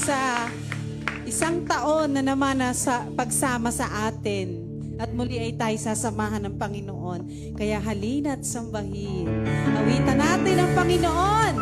sa isang taon na naman na sa pagsama sa atin. At muli ay tayo sasamahan ng Panginoon. Kaya halina't sambahin. Awitan natin ang Panginoon.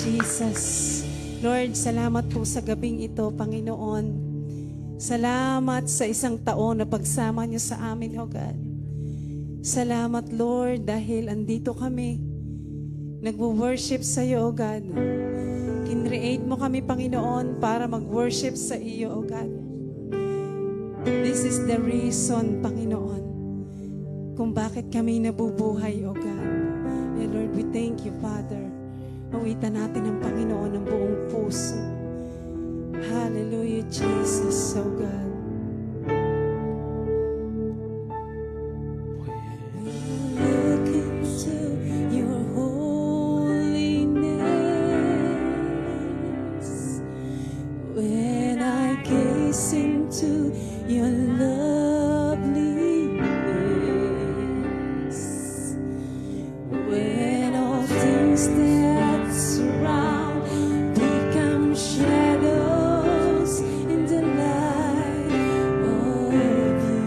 Jesus. Lord, salamat po sa gabing ito, Panginoon. Salamat sa isang taon na pagsama niyo sa amin, O God. Salamat, Lord, dahil andito kami. Nagwo-worship sa iyo, O God. Kinreate mo kami, Panginoon, para mag-worship sa iyo, O God. This is the reason, Panginoon, kung bakit kami nabubuhay, O God. And Lord, we thank you, Father. Awitan natin ang Panginoon ng buong puso. Hallelujah, Jesus, so God. Look into your holiness. When I gaze into your loveliness. When all things that surround become shadows in the light of you.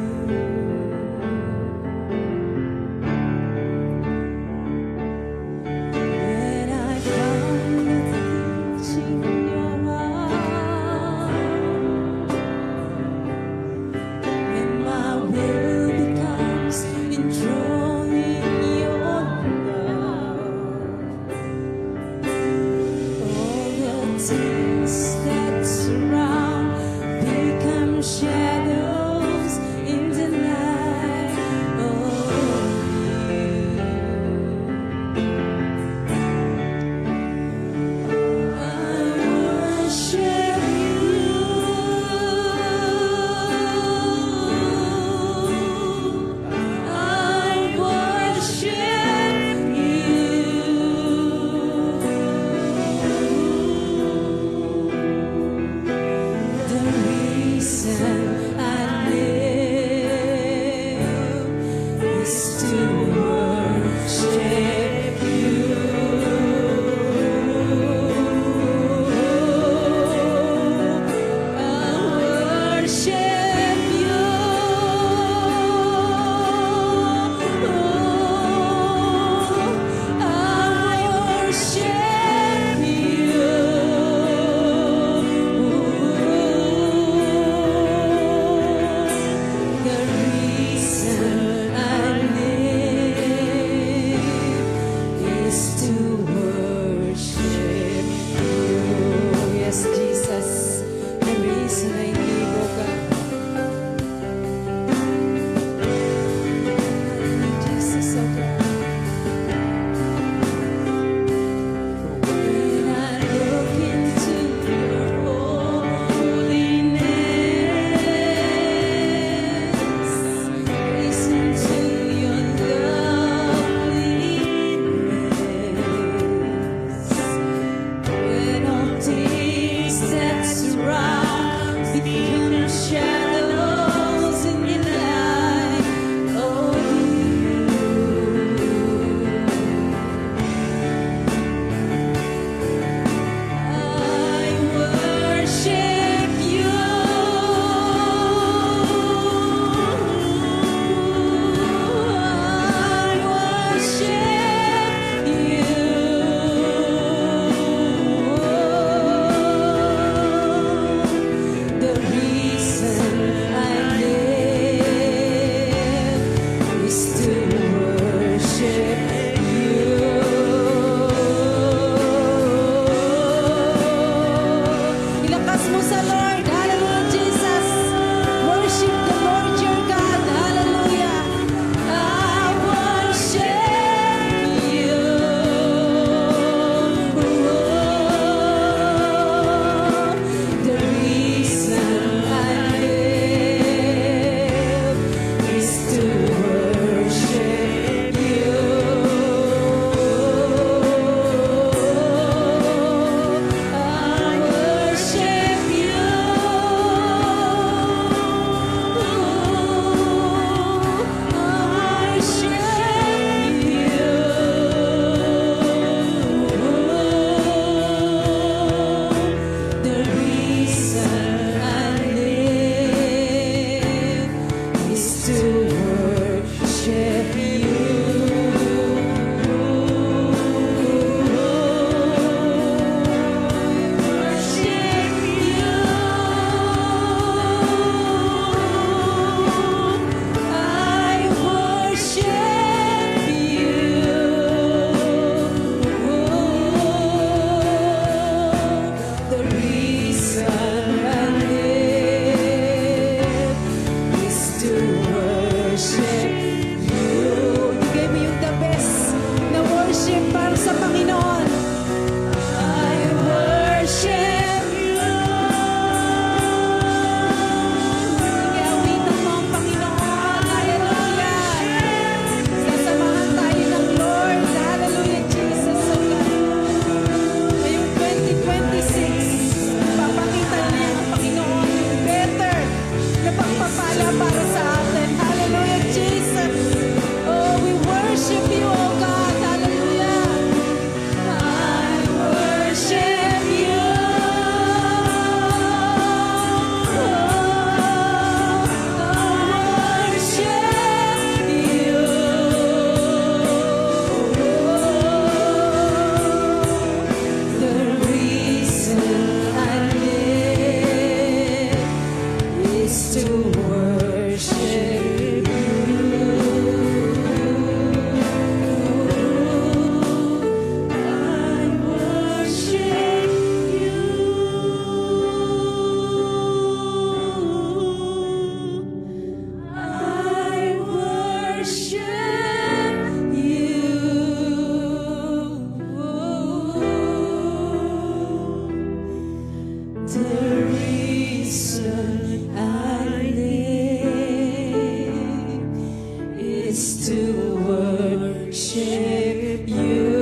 worship you.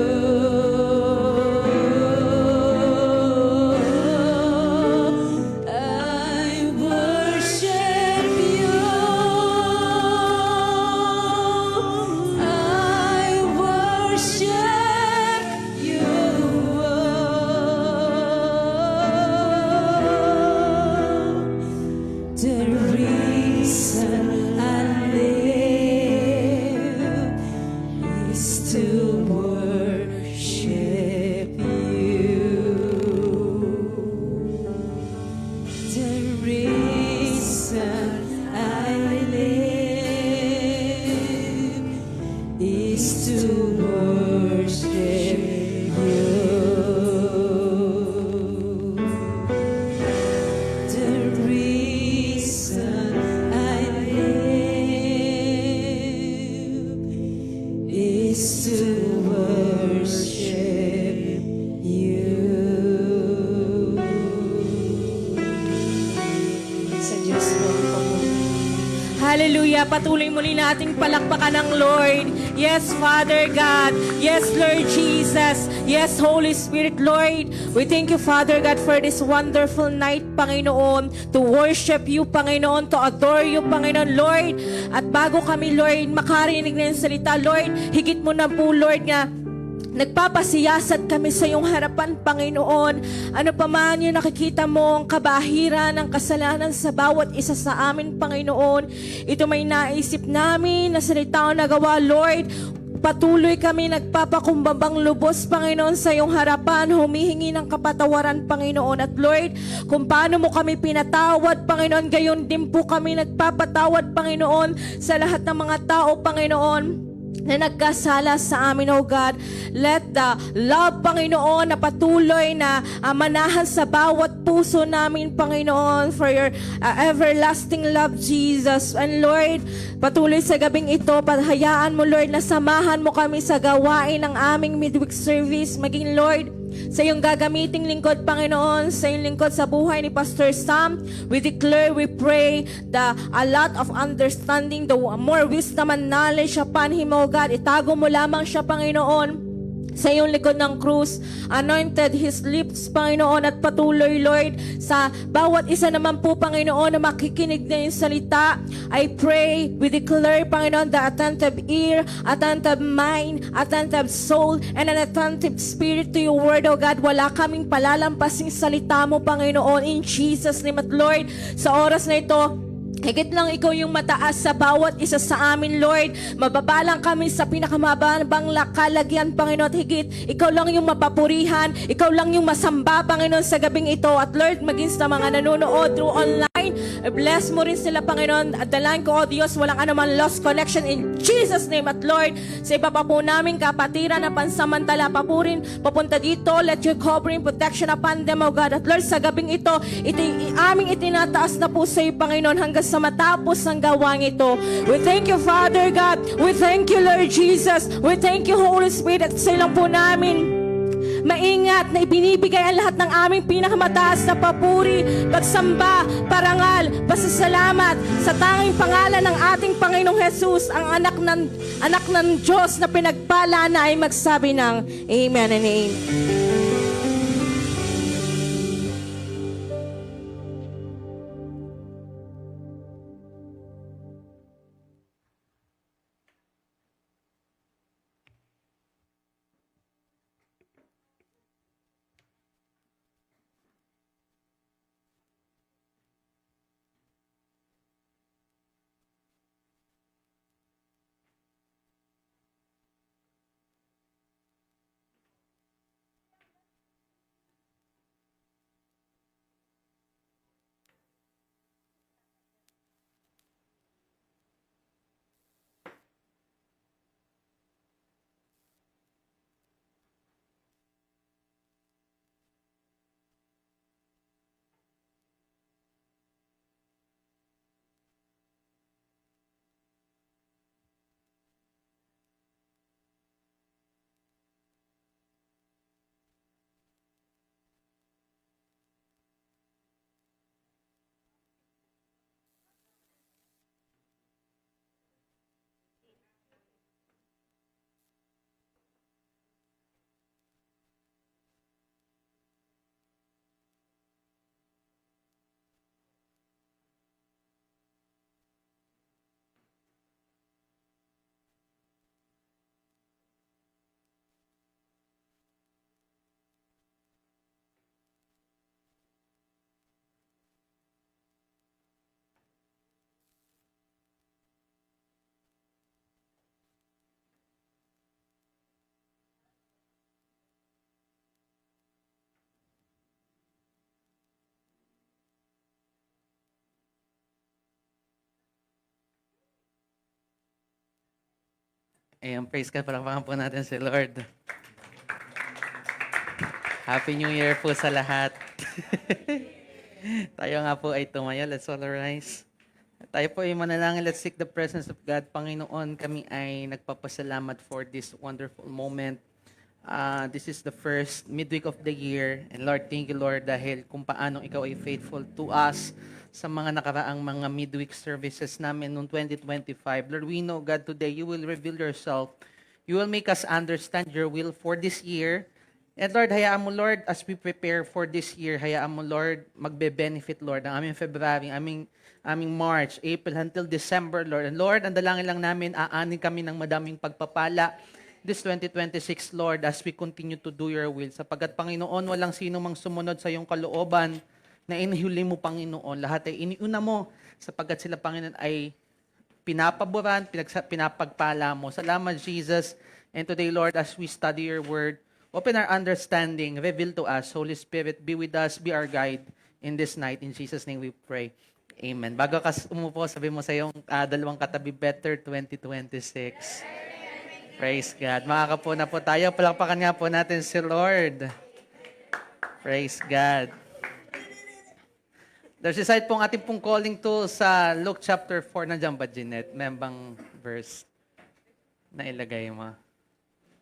I worship you. I worship you. The reason I live is to worship you. The reason I live is to worship you. The reason I live is to worship you. Sa Diyos mo ang pamumuhay. Hallelujah. Patuloy muli nating palakpakan ng Lord. Yes, Father God. Yes, Lord Jesus. Yes, Holy Spirit, Lord. We thank you, Father God, for this wonderful night, Panginoon, to worship you, Panginoon, to adore you, Panginoon, Lord. At bago kami, Lord, makarinig na yung salita, Lord, higit mo na po, Lord, nga nagpapasiyasat kami sa iyong harapan, Panginoon. Ano pa man yung nakikita mo, ang kabahiran, ang kasalanan sa bawat isa sa amin, Panginoon. Ito may naisip namin na salita o nagawa, Lord. Patuloy kami nagpapakumbabang lubos, Panginoon, sa iyong harapan, humihingi ng kapatawaran, Panginoon. At Lord, kung paano mo kami pinatawad, Panginoon, gayon din po kami nagpapatawad, Panginoon, sa lahat ng mga tao, Panginoon, na nagkasala sa amin, oh God. Let the love, Panginoon, na patuloy na manahan sa bawat puso namin, Panginoon, for your everlasting love, Jesus. And Lord, patuloy sa gabing ito, hayaan mo, Lord, na samahan mo kami sa gawain ng aming midweek service. Maging, Lord, sa iyong gagamiting lingkod, Panginoon, sa iyong lingkod sa buhay ni Pastor Sam, we declare, we pray, a lot of understanding, the more wisdom and knowledge upon him, O God. Itago mo lamang siya, Panginoon, sa iyong likod ng krus. Anointed his lips, Panginoon, at patuloy, Lord, sa bawat isa naman po, Panginoon, na makikinig na yung salita. I pray, we declare, Panginoon, the attentive ear, attentive mind, attentive soul, and an attentive spirit to your word, O God. Wala kaming palalampasing salita mo, Panginoon, in Jesus' name. At Lord, sa oras na ito, higit lang ikaw yung mataas sa bawat isa sa amin, Lord. Mababalang kami sa pinakamababang kalagyan, Panginoon. At higit, ikaw lang yung mapapurihan, ikaw lang yung masamba, Panginoon, sa gabing ito. At Lord, maging sa mga nanonood through online, bless mo rin sila, Panginoon. At dalan ko, O Diyos, walang anuman lost connection in Jesus' name. At Lord, sa iba pa po namin kapatiran na pansamantala pa po rin papunta dito, let your covering protection upon them, O God. At Lord, sa gabing ito, aming itinataas na po sa iyo, Panginoon, hanggang sa matapos ang gawang ito. We thank you, Father God. We thank you, Lord Jesus. We thank you, Holy Spirit. At sa ilang po namin maingat na ibinibigay ang lahat ng aming pinakamataas na papuri, pagsamba, parangal, pasasalamat sa tanging pangalan ng ating Panginoong Jesus, ang anak ng Diyos na pinagpala na ay magsabi ng Amen and Amen. Ayan, praise God. Palakpakan po natin si Lord. Happy New Year po sa lahat. Tayo nga po ay tumayo. Let's all rise. Tayo po ay manalangin. Let's seek the presence of God. Panginoon, kami ay nagpapasalamat for this wonderful moment. This is the first midweek of the year. And Lord, thank you, Lord, dahil kung paano ikaw ay faithful to us sa mga nakaraang mga midweek services namin noong 2025. Lord, we know, God, today you will reveal yourself. You will make us understand your will for this year. And Lord, hayaan mo, Lord, as we prepare for this year, hayaan mo, Lord, magbe-benefit, Lord, ang aming February, aming March, April, until December, Lord. And Lord, ang dalangin lang namin, aanin kami ng madaming pagpapala this 2026, Lord, as we continue to do your will. Sapagkat, Panginoon, walang sino mang sumunod sa iyong kalooban na inihuli mo, Panginoon. Lahat ay iniuna mo, sapagkat sila, Panginoon, ay pinapaboran, pinapagpala mo. Salamat, Jesus. And today, Lord, as we study your word, open our understanding, reveal to us. Holy Spirit, be with us, be our guide in this night. In Jesus' name we pray. Amen. Bago ka umupo, sabi mo sa iyong dalawang katabi, better 2026. Praise God. Makakapuna po tayo. Palakpakan nga po natin si Lord. Praise God. There's a side pong ating pong calling tool sa Luke chapter 4. Nandiyan ba, Jeanette? May bang verse na ilagay mo?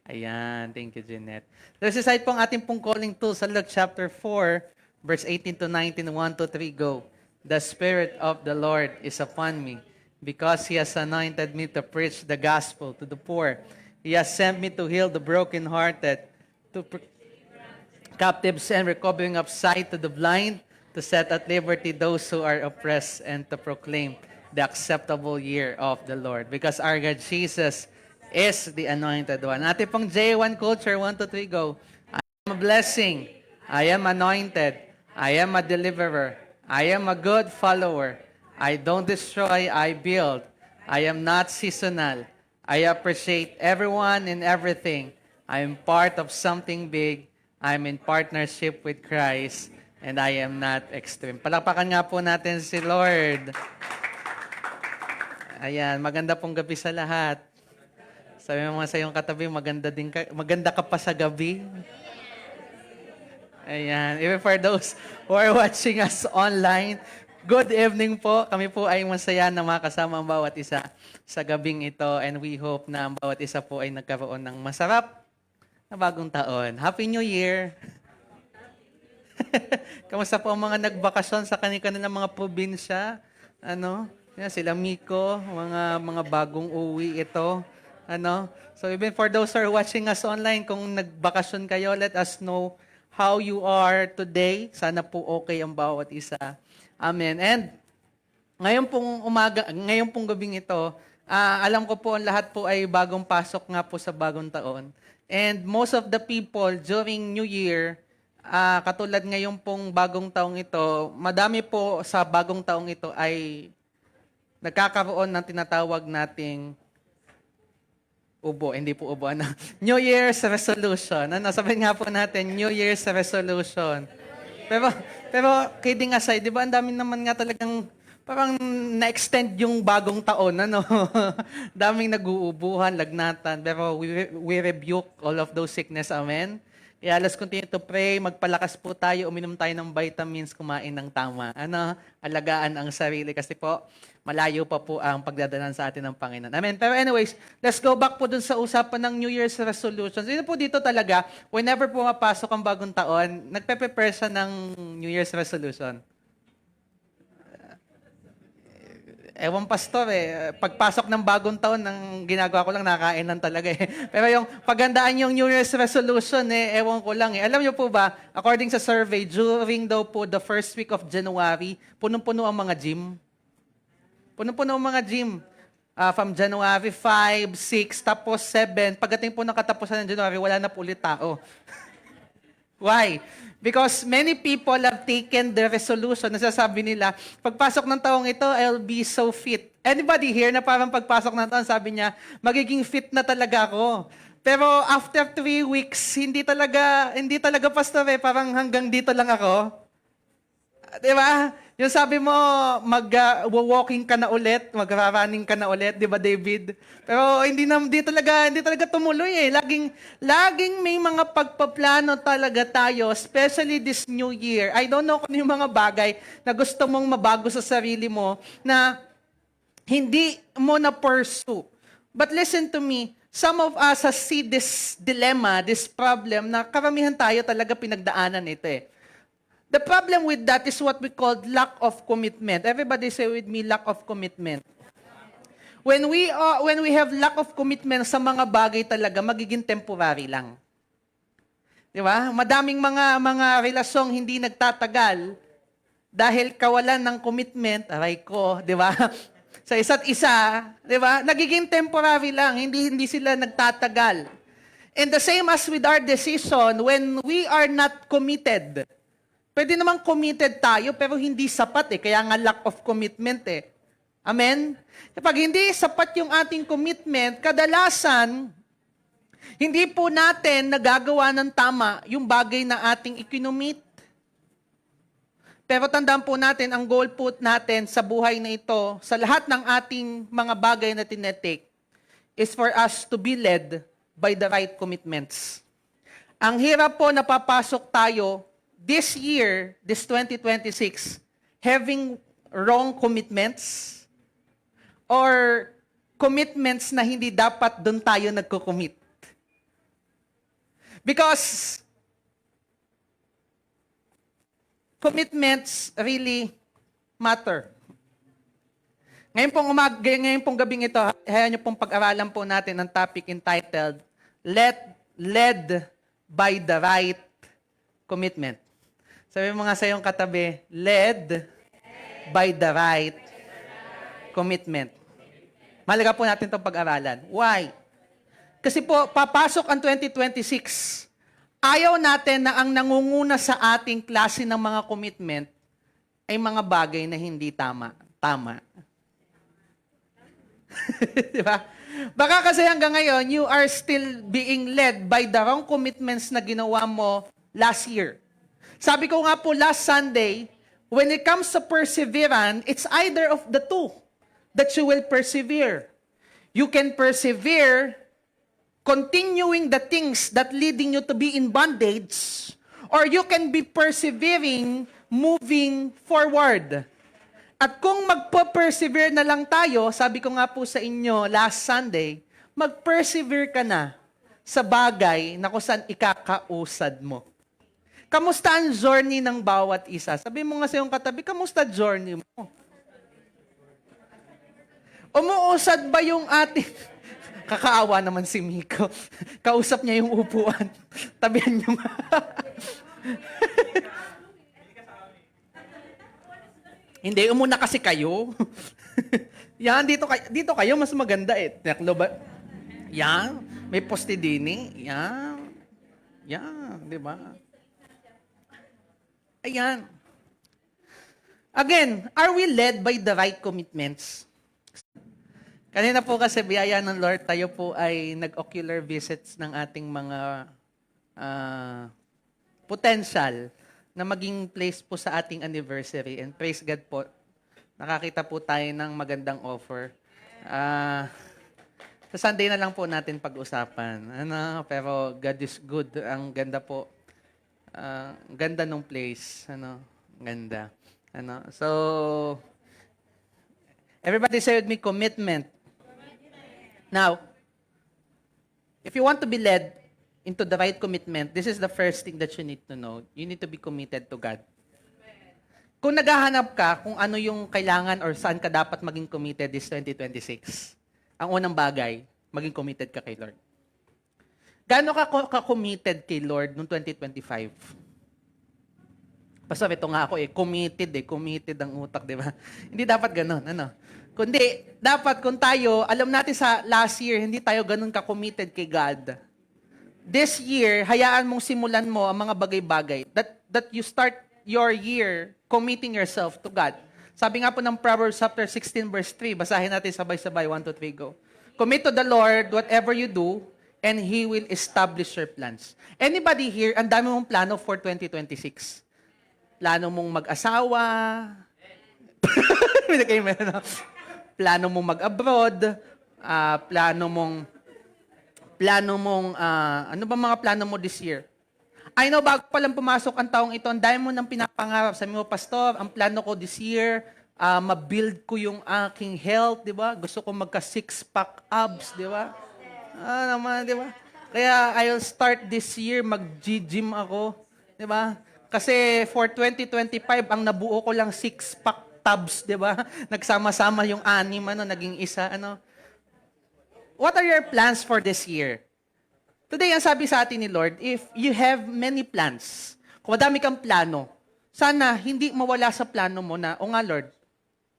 Ayan. Thank you, Jeanette. There's a side pong ating pong calling tool sa Luke chapter 4, verse 18 to 19. 1, 2, 3, go. The Spirit of the Lord is upon me, because He has anointed me to preach the gospel to the poor. He has sent me to heal the brokenhearted, to captives and recovering of sight to the blind, to set at liberty those who are oppressed, and to proclaim the acceptable year of the Lord. Because our God Jesus is the anointed one. Ating pong J1 culture, 1, 2, 3, go. I am a blessing. I am anointed. I am a deliverer. I am a good follower. I don't destroy, I build. I am not seasonal. I appreciate everyone and everything. I am part of something big. I'm in partnership with Christ. And I am not extreme. Palakpakan nga po natin si Lord. Ayan, maganda pong gabi sa lahat. Sabi mo sa iyong katabi, maganda ka pa sa gabi. Ayan. Even for those who are watching us online, good evening po. Kami po ay masaya na makasama ang bawat isa sa gabing ito. And we hope na ang bawat isa po ay nagkaroon ng masarap na bagong taon. Happy New Year! Kamusta po ang mga nagbakasyon sa kanilang mga probinsya? Yan, sila Miko, mga bagong uwi ito. So even for those who are watching us online, kung nagbakasyon kayo, let us know how you are today. Sana po okay ang bawat isa. Amen. And ngayon pong gabing ito, alam ko po ang lahat po ay bagong pasok nga po sa bagong taon. And most of the people during New Year, katulad ngayon pong bagong taong ito, madami po sa bagong taong ito ay nagkakaroon ng tinatawag nating hindi po ubo, New Year's resolution. Sabihin nga po natin, New Year's resolution. Pero kidding aside, di ba, ang dami naman nga talagang parang na-extend yung bagong taon, daming nag-uubuhan, lagnatan, pero we rebuke all of those sickness, amen? Kaya let's continue to pray, magpalakas po tayo, uminom tayo ng vitamins, kumain ng tama. Alagaan ang sarili kasi po, malayo pa po ang pagdadalan sa atin ng Panginoon. Amen. Pero anyways, let's go back po dun sa usapan ng New Year's resolutions. Ito po dito talaga, whenever pumapasok ang bagong taon, nagpe-prepare siya ng New Year's resolution. Ewan pastor pagpasok ng bagong taon, ang ginagawa ko lang, nakain lang talaga Pero yung paghandaan yung New Year's resolution, ewan ko lang Alam niyo po ba, according sa survey, during daw po the first week of January, punong-puno ang mga gym. Punong-puno ang mga gym. From January 5, 6, tapos 7, pagdating po ng katapusan ng January, wala na po ulit tao. Why? Because many people have taken the resolution, nasasabi nila, pagpasok ng taong ito, I'll be so fit. Anybody here na parang pagpasok ng taon, sabi niya, magiging fit na talaga ako. Pero after 3 weeks, hindi talaga pastor parang hanggang dito lang ako. Di ba? Yung sabi mo, mag-walking ka na ulit, mag-running ka na ulit, di ba, David? Pero hindi talaga tumuloy eh. Laging may mga pagpaplano talaga tayo, especially this new year. I don't know kung ano yung mga bagay na gusto mong mabago sa sarili mo na hindi mo na pursue. But listen to me, some of us has see this dilemma, this problem na karamihan tayo talaga pinagdaanan ito eh. The problem with that is what we call lack of commitment. Everybody say with me, lack of commitment. When we have lack of commitment sa mga bagay talaga, magiging temporary lang. Di ba? Madaming mga relasyong hindi nagtatagal dahil kawalan ng commitment, aray ko, di ba? Sa isa't isa, di ba? Nagiging temporary lang, hindi sila nagtatagal. And the same as with our decision, when we are not committed, pwede namang committed tayo pero hindi sapat eh. Kaya nga lack of commitment eh. Amen? Kapag hindi sapat yung ating commitment, kadalasan, hindi po natin nagagawa ng tama yung bagay na ating ikinomit. Pero tandaan po natin, ang goal po natin sa buhay na ito, sa lahat ng ating mga bagay na tinetake, is for us to be led by the right commitments. Ang hirap po na papasok tayo this year, this 2026, having wrong commitments or commitments na hindi dapat doon tayo nagko-commit. Because commitments really matter. Ngayon pong gabing ito, hayaan niyo pong pag-aralan po natin ang topic entitled, Led by the Right Commitment. Sabi mo nga sa iyong katabi, led by the right commitment. Mahalaga po natin itong pag-aralan. Why? Kasi po, papasok ang 2026. Ayaw natin na ang nangunguna sa ating klase ng mga commitment ay mga bagay na hindi tama. Di ba? Baka kasi hanggang ngayon, you are still being led by the wrong commitments na ginawa mo last year. Sabi ko nga po last Sunday, when it comes to perseverance, it's either of the two that you will persevere. You can persevere continuing the things that leading you to be in bondage, or you can be persevering, moving forward. At kung magpo-persevere na lang tayo, sabi ko nga po sa inyo last Sunday, mag-persevere ka na sa bagay na kung saan ikakausad mo. Kamusta ang journey ng bawat isa? Sabi mo nga sa iyong katabi, kamusta journey mo? Umuusad ba yung ating... Kakaawa naman si Miko. Kausap niya yung upuan. Tabihan niyo nga. Hindi, umuna kasi kayo. Yan, dito kayo, mas maganda eh. Yan, may poste din eh. Yan, di ba? Ayan. Again, are we led by the right commitments? Kanina po kasi biyaya ng Lord, tayo po ay nag-ocular visits ng ating mga potential na maging place po sa ating anniversary. And praise God po, nakakita po tayo ng magandang offer. Sa Sunday na lang po natin pag-usapan. Pero God is good. Ang ganda po. Ganda nung place. Ganda. So, everybody say with me, commitment. Now, if you want to be led into the right commitment, this is the first thing that you need to know. You need to be committed to God. Kung naghahanap ka kung ano yung kailangan or saan ka dapat maging committed this 2026, ang unang bagay, maging committed ka kay Lord. Gaano ka committed kay Lord noong 2025? Basta ito nga ako committed ang utak, di ba? Hindi dapat ganun, Kundi, dapat kung tayo, alam natin sa last year, hindi tayo ganun ka-committed kay God. This year, hayaan mong simulan mo ang mga bagay-bagay that you start your year committing yourself to God. Sabi nga po ng Proverbs chapter 16 verse 3, basahin natin sabay-sabay, 1, 2, 3, go. Commit to the Lord whatever you do, and He will establish your plans. Anybody here, ang dami mong plano for 2026? plano mong mag-asawa, plano mong mag-abroad, ano ba mga plano mo this year? I know, bago pa lang pumasok ang taong ito, ang dami mo nang pinapangarap. Sabi mo, Pastor, ang plano ko this year, ma-build ko yung aking health, di ba? Gusto ko magka six-pack abs, di ba? Naman, di ba? Kaya I'll start this year, mag-gym ako, di ba? Kasi for 2025, ang nabuo ko lang six-pack tubs, di ba? Nagsama-sama yung anim, naging isa, What are your plans for this year? Today, ang sabi sa atin ni Lord, if you have many plans, kung madami kang plano, sana hindi mawala sa plano mo na, o nga Lord,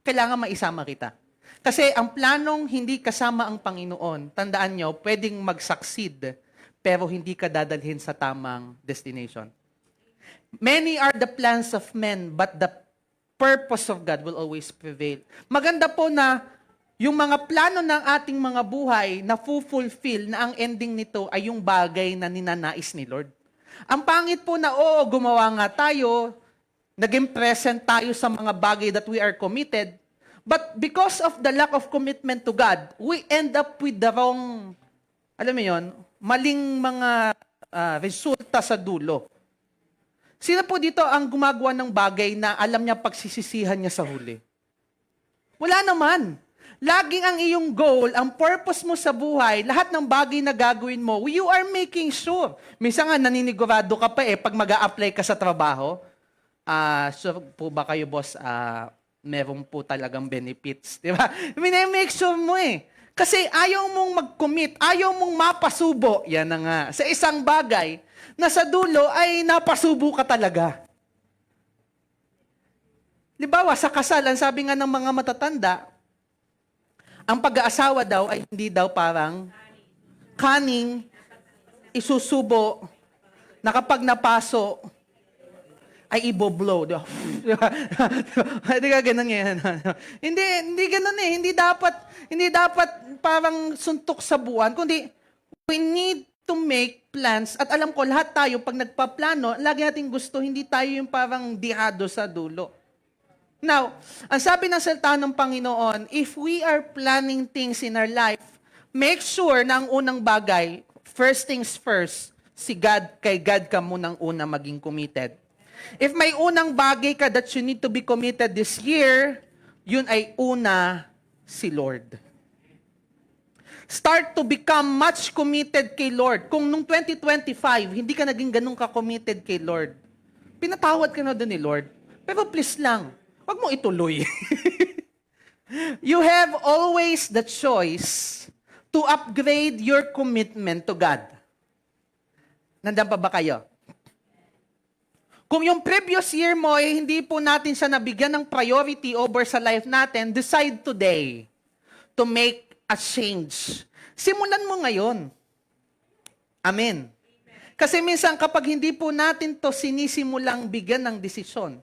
kailangan maisama kita. Kasi ang planong hindi kasama ang Panginoon, tandaan nyo, pwedeng mag-succeed, pero hindi ka dadalhin sa tamang destination. Many are the plans of men, but the purpose of God will always prevail. Maganda po na yung mga plano ng ating mga buhay na fulfill na ang ending nito ay yung bagay na ninanais ni Lord. Ang pangit po na, gumawa nga tayo, naging present tayo sa mga bagay that we are committed, but because of the lack of commitment to God, we end up with the wrong, alam mo yun, maling mga resulta sa dulo. Sino po dito ang gumagawa ng bagay na alam niya pagsisisihan niya sa huli? Wala naman. Laging ang iyong goal, ang purpose mo sa buhay, lahat ng bagay na gagawin mo, you are making sure. Minsan nga naninigurado ka pa pag mag-a-apply ka sa trabaho. Sure po ba kayo, boss, meron po talagang benefits, di ba? Make sure mo Kasi ayaw mong mag-commit, ayaw mong mapasubo, yan na nga, sa isang bagay na sa dulo ay napasubo ka talaga. Libawa, sa kasal, ang sabi nga ng mga matatanda, ang pag-aasawa daw ay hindi daw parang kaning isusubo na kapag napaso ay iboblow. Di ba? Hindi ka ganun yan. Hindi ganun Hindi dapat parang suntok sa buwan, kundi we need to make plans. At alam ko, lahat tayo, pag nagpaplano, lagi natin gusto, hindi tayo yung parang dihado sa dulo. Now, ang sabi ng salita ng Panginoon, if we are planning things in our life, make sure na ang unang bagay, first things first, kay God ka munang una maging committed. If may unang bagay ka that you need to be committed this year, yun ay una si Lord. Start to become much committed kay Lord. Kung nung 2025, hindi ka naging ganun ka-committed kay Lord, pinatawad ka na doon ni Lord. Pero please lang, wag mo ituloy. You have always the choice to upgrade your commitment to God. Nandiyan pa ba kayo? Kung yung previous year mo hindi po natin siya nabigyan ng priority over sa life natin, decide today to make a change. Simulan mo ngayon. Amen. Kasi minsan kapag hindi po natin to sinisimulang bigyan ng desisyon,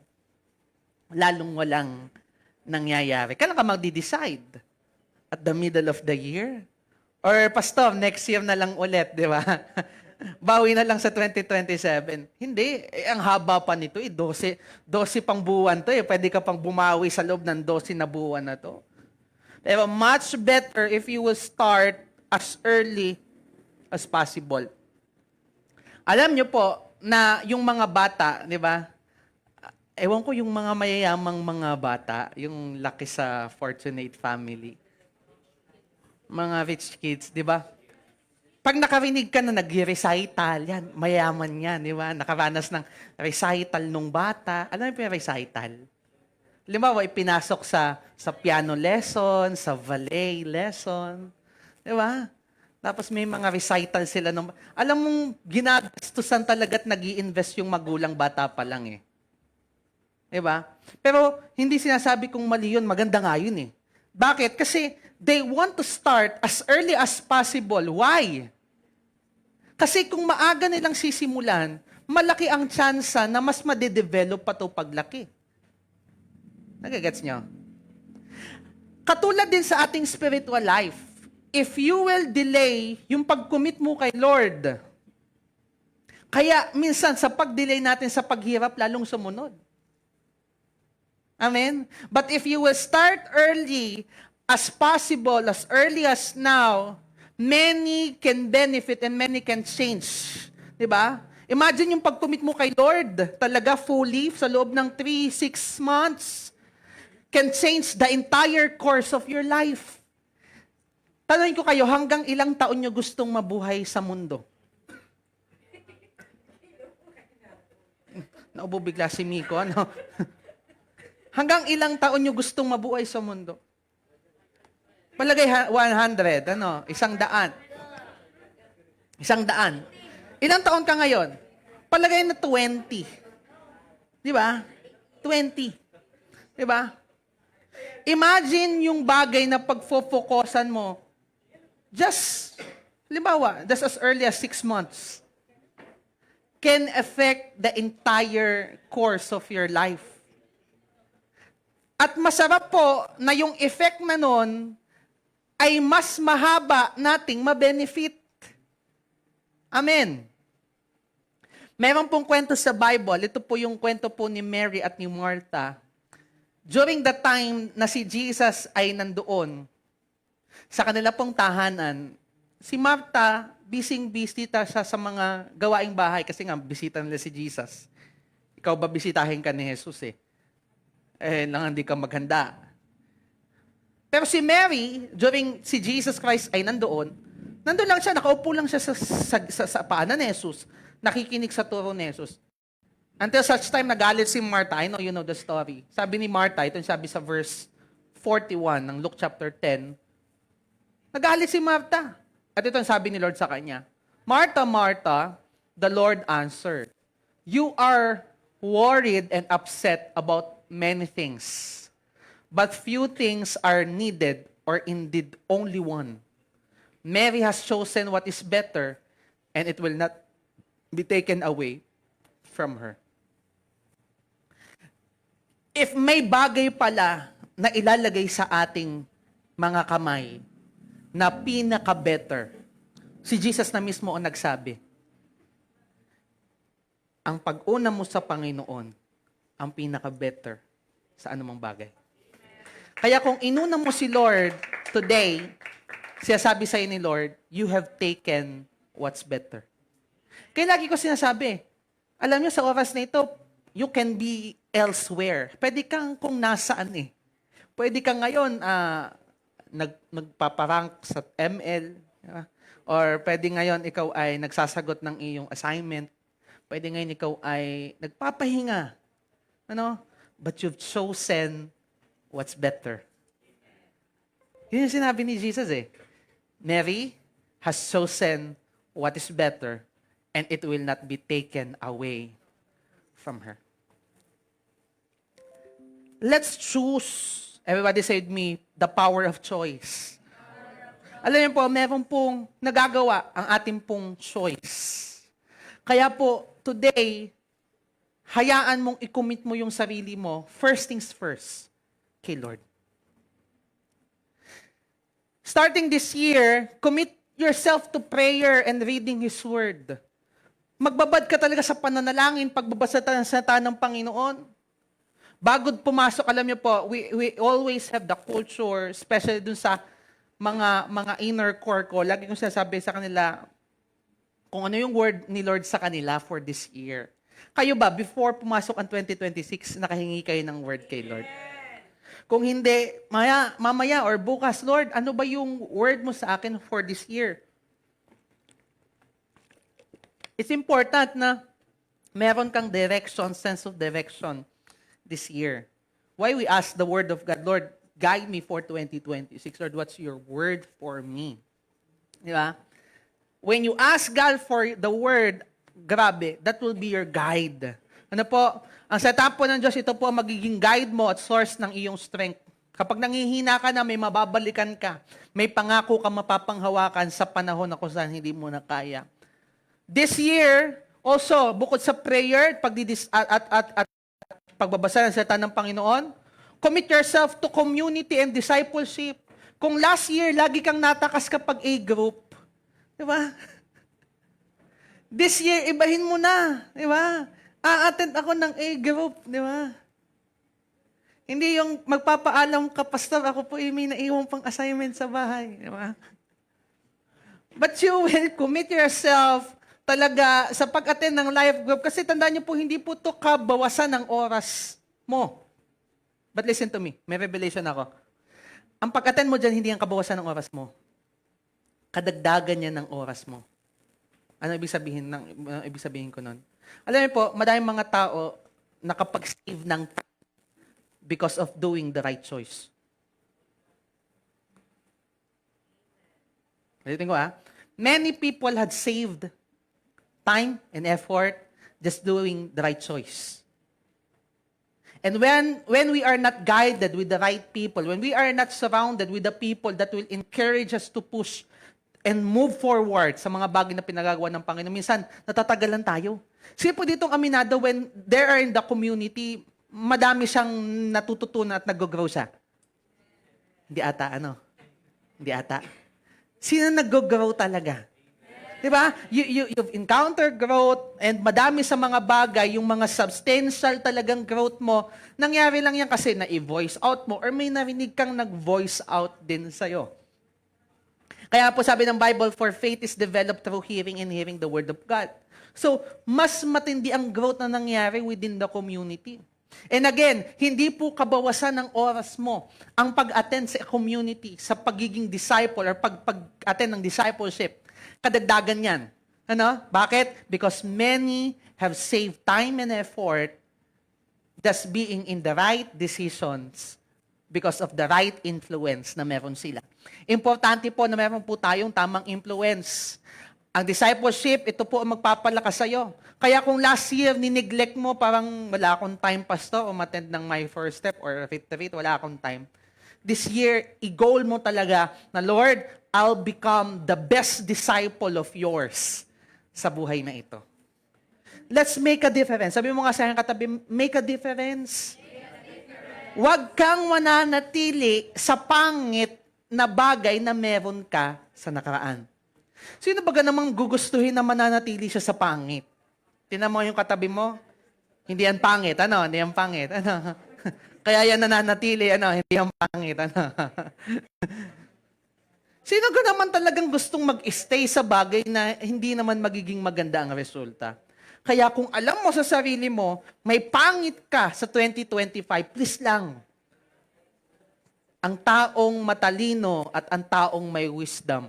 lalong walang nangyayari. Kailan ka magdi-decide? At the middle of the year? Or, Pastor, next year na lang ulit, di ba? Bawi na lang sa 2027. Hindi. Ang haba pa nito. 12 pang buwan to. Pwede ka pang bumawi sa loob ng 12 na buwan na to. Pero much better if you will start as early as possible. Alam nyo po na yung mga bata, di ba? Ewan ko yung mga mayayamang mga bata, yung laki sa fortunate family. Mga rich kids, di ba? Pag nakarinig ka na nag-recital, yan, mayaman yan, di ba? Nakaranas ng recital nung bata. Alam mo yung recital? Halimbawa, ipinasok sa piano lesson, sa ballet lesson. Di ba? Tapos may mga recital sila. Alam mong ginagastusan talaga at nag-i-invest yung magulang bata pa lang eh. Diba? Pero hindi sinasabi kong mali yun, maganda nga yun eh. Bakit? Kasi they want to start as early as possible. Why? Kasi kung maaga nilang sisimulan, malaki ang tsansa na mas madedevelop pa ito paglaki. Nagagets nyo? Katulad din sa ating spiritual life, if you will delay yung pag-commit mo kay Lord, kaya minsan sa pag-delay natin sa paghirap, lalong sumunod. Amen? But if you will start early, as possible, as early as now, many can benefit and many can change. Diba? Imagine yung pag-commit mo kay Lord, talaga fully, sa loob ng 3-6 months, can change the entire course of your life. Tanungin ko kayo, hanggang ilang taon nyo gustong mabuhay sa mundo? Naububigla si Miko, ano? Hanggang ilang taon nyo gustong mabuhay sa mundo? Palagay 100, ano? 100. 100. Ilang taon ka ngayon? Palagay na 20. Di ba? 20. Di ba? Imagine yung bagay na pagfofokusan mo just, halimbawa, just as early as 6 months can affect the entire course of your life. At masarap po na yung effect na nun ay mas mahaba nating mabenefit. Amen. Meron pong kwento sa Bible, ito po yung kwento po ni Mary at ni Martha. During the time na si Jesus ay nandoon sa kanila pong tahanan, si Martha, busy siya sa mga gawaing bahay kasi nga bisita nila si Jesus. Ikaw ba bisitahin ka ni Jesus eh? Lang hindi ka maghanda. Pero si Mary, during si Jesus Christ ay nandoon lang siya, nakaupo lang siya sa paanan ni Jesus, nakikinig sa turo ni Jesus. Until such time, nagalit si Martha. I know you know the story. Sabi ni Martha, ito yung sabi sa verse 41 ng Luke chapter 10, nagalit si Martha. At ito ang sabi ni Lord sa kanya, Martha, Martha, the Lord answered, you are worried and upset about many things, but few things are needed, or indeed only one. Mary has chosen what is better, and it will not be taken away from her. If may bagay pala na ilalagay sa ating mga kamay na pinaka-better, si Jesus na mismo ang nagsabi, ang pag-una mo sa Panginoon, ang pinaka-better sa anumang bagay. Kaya kung inuna mo si Lord today, siya sabi sa ni Lord, you have taken what's better. Kaya lagi ko sinasabi, alam niyo sa oras na ito, you can be elsewhere. Pwede kang kung nasaan eh. Pwede kang ngayon nagpaparank sa ML. Or pwede ngayon ikaw ay nagsasagot ng iyong assignment. Pwede ngayon ikaw ay nagpapahinga. Ano? But you've chosen what's better. Yun yung sinabi ni Jesus eh. Mary has chosen what is better, and it will not be taken away from her. Let's choose. Everybody say with me, the power of choice. Alam niyo po, meron pong nagagawa ang ating pong choice. Kaya po, today, hayaan mong i-commit mo yung sarili mo, first things first, kay Lord. Starting this year, commit yourself to prayer and reading His Word. Magbabad ka talaga sa pananalangin, pagbabasa ng salita ng Panginoon. Bago pumasok, alam niyo po, we always have the culture, especially dun sa mga inner core ko. Lagi kong sinasabi sa kanila kung ano yung word ni Lord sa kanila for this year. Kayo ba, before pumasok ang 2026, nakahingi kayo ng word kay Lord? Kung hindi, mamaya or bukas, Lord, ano ba yung word mo sa akin for this year? It's important na meron kang direction, sense of direction this year. Why we ask the word of God, Lord, guide me for 2026. Lord, what's your word for me? Di ba? When you ask God for the word, grabe, that will be your guide. Ano po? Ang setup po ng Diyos, ito po ang magiging guide mo at source ng iyong strength. Kapag nangihina ka na, may mababalikan ka. May pangako ka mapapanghawakan sa panahon na kung saan hindi mo na kaya. This year, also, bukod sa prayer at pagbabasa ng salita ng Panginoon, commit yourself to community and discipleship. Kung last year, lagi kang natakas kapag A-group, di ba? This year, ibahin mo na, di ba? A-attend ako ng A-group, di ba? Hindi yung magpapaalam ka, Pastor, ako po may naiwan pang assignment sa bahay. Di ba? But you will commit yourself talaga sa pag-attend ng life group. Kasi tandaan niyo po, hindi po ito kabawasan ng oras mo. But listen to me, may revelation ako. Ang pag-attend mo dyan, hindi ang kabawasan ng oras mo. Kadagdagan niya ng oras mo. Ano ibig sabihin ko nun? Alam niyo po, madaming mga tao nakapag-save ng time because of doing the right choice. Ulitin ko Many people had saved time and effort just doing the right choice. And when we are not guided with the right people, when we are not surrounded with the people that will encourage us to push and move forward sa mga bagay na pinagagawa ng Panginoon, minsan natatagalan tayo. Sige po ditong aminado, when they are in the community, madami siyang natututunan at nag-grow siya. Hindi ata, Hindi ata. Sino nag-grow talaga? Diba? You've encountered growth and madami sa mga bagay, yung mga substantial talagang growth mo, nangyari lang yan kasi na-voice out mo or may narinig kang nag-voice out din sa'yo. Kaya po sabi ng Bible, for faith is developed through hearing and hearing the Word of God. So, mas matindi ang growth na nangyari within the community. And again, hindi po kabawasan ng oras mo ang pag-attend sa community, sa pagiging disciple or pag-attend ng discipleship. Kadagdagan yan. Bakit? Because many have saved time and effort just being in the right decisions because of the right influence na meron sila. Importante po na meron po tayong tamang influence. Ang discipleship, ito po ang magpapalakas sa'yo. Kaya kung last year, nineglect mo, parang wala akong time, Pastor, umattend ng my first step or retreat, wala akong time. This year, i-goal mo talaga na, Lord, I'll become the best disciple of yours sa buhay na ito. Let's make a difference. Sabi mo nga sa aking katabi, make a difference. Huwag kang mananatili sa pangit na bagay na meron ka sa nakaraan. Sino ba namang gugustuhin na mananatili siya sa pangit? Tingnan mo yung katabi mo, hindi yan pangit, Hindi yan pangit, Kaya yan nananatili, Hindi yan pangit, Sino ka naman talagang gustong mag-stay sa bagay na hindi naman magiging maganda ang resulta? Kaya kung alam mo sa sarili mo, may pangit ka sa 2025, please lang. Ang taong matalino at ang taong may wisdom,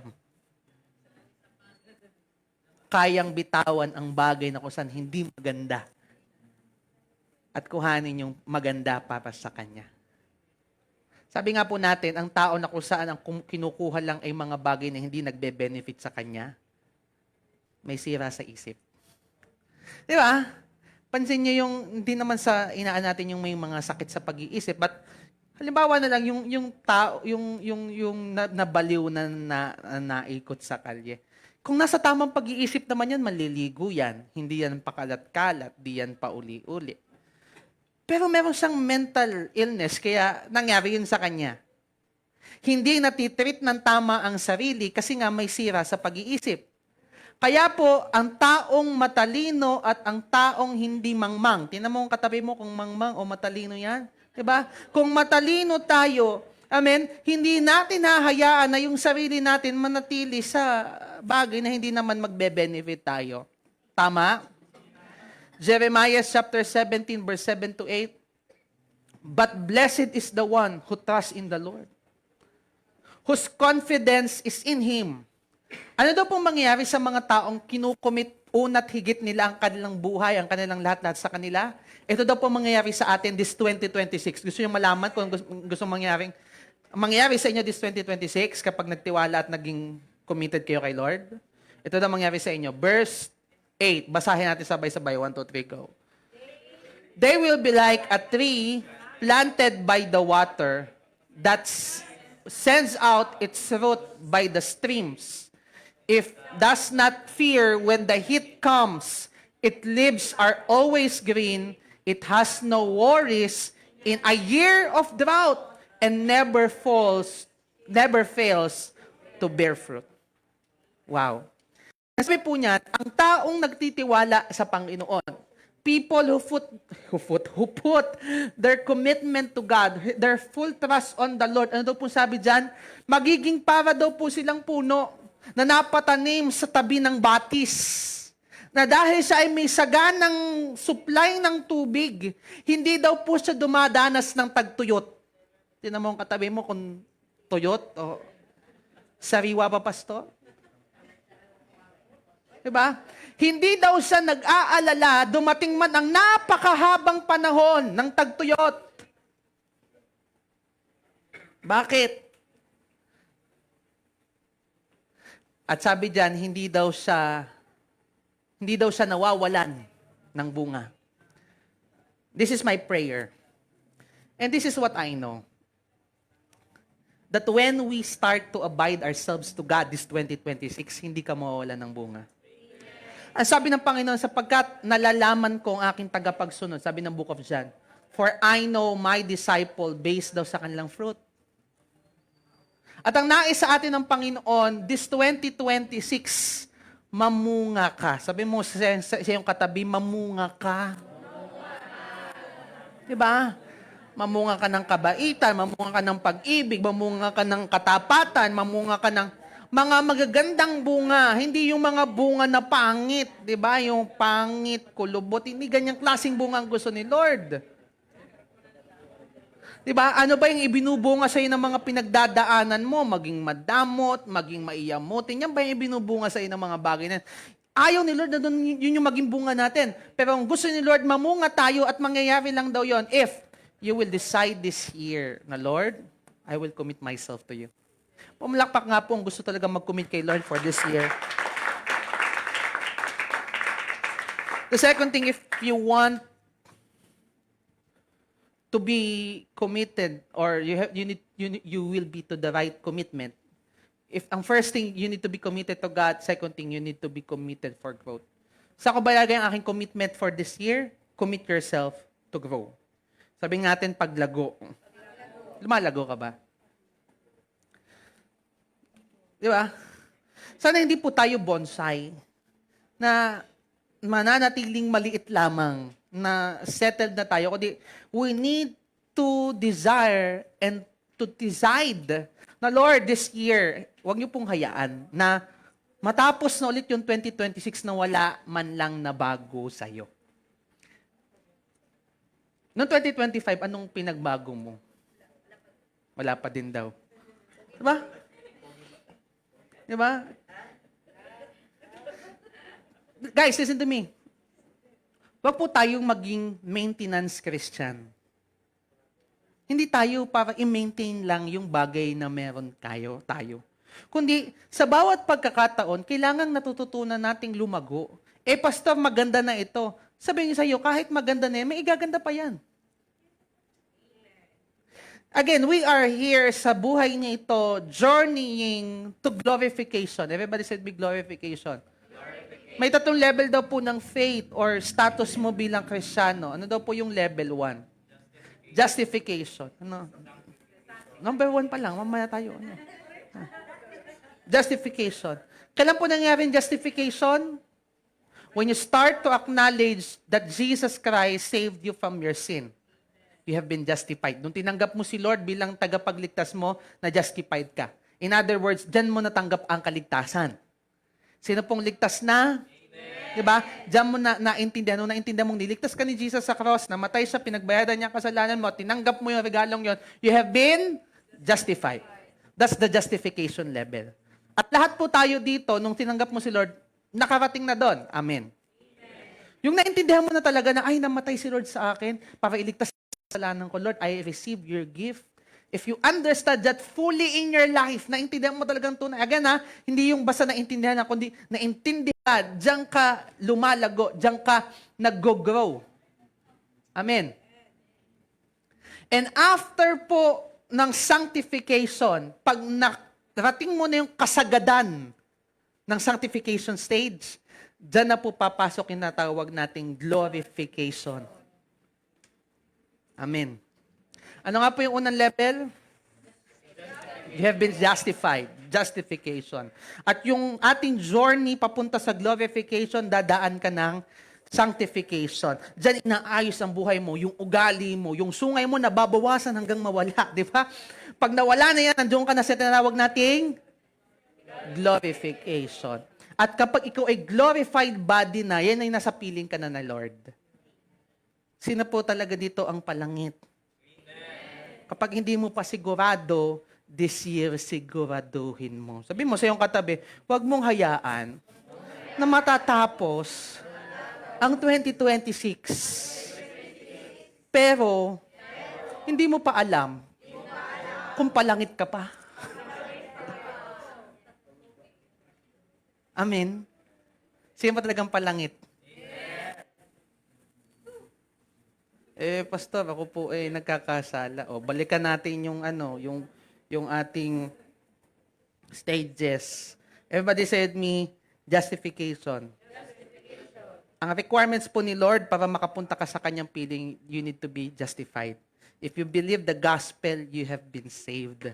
kayang bitawan ang bagay na kung saan hindi maganda at kuhanin yung maganda para sa kanya. Sabi nga po natin, ang tao na kung saan ang kinukuha lang ay mga bagay na hindi nagbe-benefit sa kanya, may sira sa isip. Di ba? Pansin niyo yung, hindi naman sa inaan natin yung may mga sakit sa pag-iisip, but halimbawa na lang yung tao, yung nabaliw na naikot sa kalye. Kung nasa tamang pag-iisip naman yan, maliligo yan. Hindi yan pakalat-kalat, di yan pauli-uli. Pero meron siyang mental illness, kaya nangyari yun sa kanya. Hindi natitreat ng tama ang sarili kasi nga may sira sa pag-iisip. Kaya po, ang taong matalino at ang taong hindi mangmang. Tingnan mo ang katabi mo kung mangmang o matalino yan. Diba? Kung matalino tayo, amen, hindi natin hahayaan na yung sarili natin manatili sa bagay na hindi naman magbe-benefit tayo. Tama? Jeremiah chapter 17, verse 7 to 8. But blessed is the one who trusts in the Lord, whose confidence is in Him. Ano daw pong mangyayari sa mga taong kinukomit una't higit nila ang kanilang buhay, ang kanilang lahat-lahat sa kanila? Ito daw pong mangyayari sa atin this 2026. Gusto nyo malaman kung gusto mangyari sa inyo this 2026 kapag nagtiwala at naging committed kayo kay Lord? Ito daw mangyayari sa inyo. Verse 8. Basahin natin sabay-sabay. 1, 2, 3, go. They will be like a tree planted by the water that sends out its root by the streams. If does not fear when the heat comes, its leaves are always green, it has no worries in a year of drought, and never fails to bear fruit. Wow. Sabi po niya, ang taong nagtitiwala sa Panginoon, people who put their commitment to God, their full trust on the Lord. Ano daw po sabi dyan? Magiging para daw po silang puno na napatanim sa tabi ng batis. Na dahil siya ay may saganang supply ng tubig, hindi daw po siya dumadanas ng tagtuyot. Tingnan mo ang katabi mo kung tuyot o sariwa pa, pastor. Diba? Hindi daw siya nag-aalala, dumating man ang napakahabang panahon ng tagtuyot. Bakit? At sabi diyan, hindi daw siya nawawalan ng bunga. This is my prayer. And this is what I know. That when we start to abide ourselves to God this 2026, hindi ka mawawalan ng bunga. Ang sabi ng Panginoon, sapagkat nalalaman ko ang aking tagapagsunod, sabi ng Book of John, for I know my disciple based daw sa kanilang fruit. At ang nais sa atin ng Panginoon, this 2026, mamunga ka. Sabi mo sa iyong katabi, mamunga ka. Diba? Mamunga ka ng kabaitan, mamunga ka ng pag-ibig, mamunga ka ng katapatan, mamunga ka ng mga magagandang bunga. Hindi yung mga bunga na pangit. Diba? Yung pangit, kulubot. Hindi ganyang klaseng bunga ang gusto ni Lord. Diba? Ano ba yung ibinubunga sa'yo ng mga pinagdadaanan mo? Maging madamot, maging maiyamotin. Yan ba yung ibinubunga sa'yo ng mga bagay na ayaw ni Lord na doon, yun yung maging bunga natin. Pero ang gusto ni Lord, mamunga tayo at mangyayari lang daw yon if you will decide this year na, Lord, I will commit myself to you. Pumalakpak nga po ang gusto talaga mag-commit kay Lord for this year. The second thing, if you want to be committed, or you will be to the right commitment. If ang first thing, you need to be committed to God. Second thing, you need to be committed for growth. Sa ko ba lagay ang aking commitment for this year? Commit yourself to grow. Sabi natin, paglago. Lumalago ka ba? Di ba? Sana hindi po tayo bonsai na mananatiling maliit lamang, na settled na tayo. Kundi we need to desire and to decide na, Lord, this year, huwag niyo pong hayaan na matapos na ulit yung 2026 na wala man lang na bago sa'yo. Noong 2025, anong pinagbago mo? Wala pa din daw. Diba? Diba? Guys, listen to me. Huwag po tayong maging maintenance Christian. Hindi tayo para i-maintain lang yung bagay na meron tayo. Kundi, sa bawat pagkakataon, kailangang natututunan nating lumago. Pastor, maganda na ito. Sabihin sa iyo, kahit maganda na yan, may igaganda pa yan. Again, we are here sa buhay niya ito, journeying to glorification. Everybody said big glorification. May tatlong level daw po ng faith or status mo bilang Kristiyano. Ano daw po yung level 1? Justification. Ano? Number 1 pa lang. Mamaya tayo. Ano? Justification. Kailan po nangyari yung justification? When you start to acknowledge that Jesus Christ saved you from your sin. You have been justified. Nung tinanggap mo si Lord bilang tagapagligtas mo, na-justified ka. In other words, dyan mo natanggap ang kaligtasan. Sino pong ligtas na? Diba? Diyan mo naintindihan. Nung naintindihan mong niligtas ka ni Jesus sa cross, namatay siya, pinagbayadan niya ang kasalanan mo, tinanggap mo yung regalong yon, you have been justified. That's the justification level. At lahat po tayo dito, nung tinanggap mo si Lord, nakarating na doon. Amen. Yung naintindihan mo na talaga na, ay, namatay si Lord sa akin para iligtas sa kasalanan ko. Lord, I receive your gift. If you understand that fully in your life, naintindihan mo talagang tunay. Again hindi yung basta naintindihan na, kundi naintindihan, diyan ka lumalago, diyan ka nag-grow. Amen. And after po ng sanctification, pag narating mo na yung kasagadan ng sanctification stage, diyan na po papasok yung natawag nating glorification. Amen. Ano nga po yung unang level? You have been justified. Justification. At yung ating journey papunta sa glorification, dadaan ka ng Sanctification. Diyan inaayos ang buhay mo, yung ugali mo, yung sungay mo nababawasan hanggang mawala, di ba? Pag nawala na yan, nandiyon ka na sa tinatawag nating glorification. At kapag ikaw ay glorified body na, yan ay nasa piling ka na Lord. Sino po talaga dito ang palangit? Kapag hindi mo pa sigurado, this year siguraduhin mo. Sabi mo sa iyong katabi, huwag mong hayaan na matatapos ang 2026. Pero, hindi mo pa alam kung palangit ka pa. Amen? Sino pa talagang palangit? Pastor, ako po nagkakasala. Balikan natin yung yung ating stages. Everybody said me, justification. Ang requirements po ni Lord para makapunta ka sa kanyang piling, you need to be justified. If you believe the gospel, you have been saved.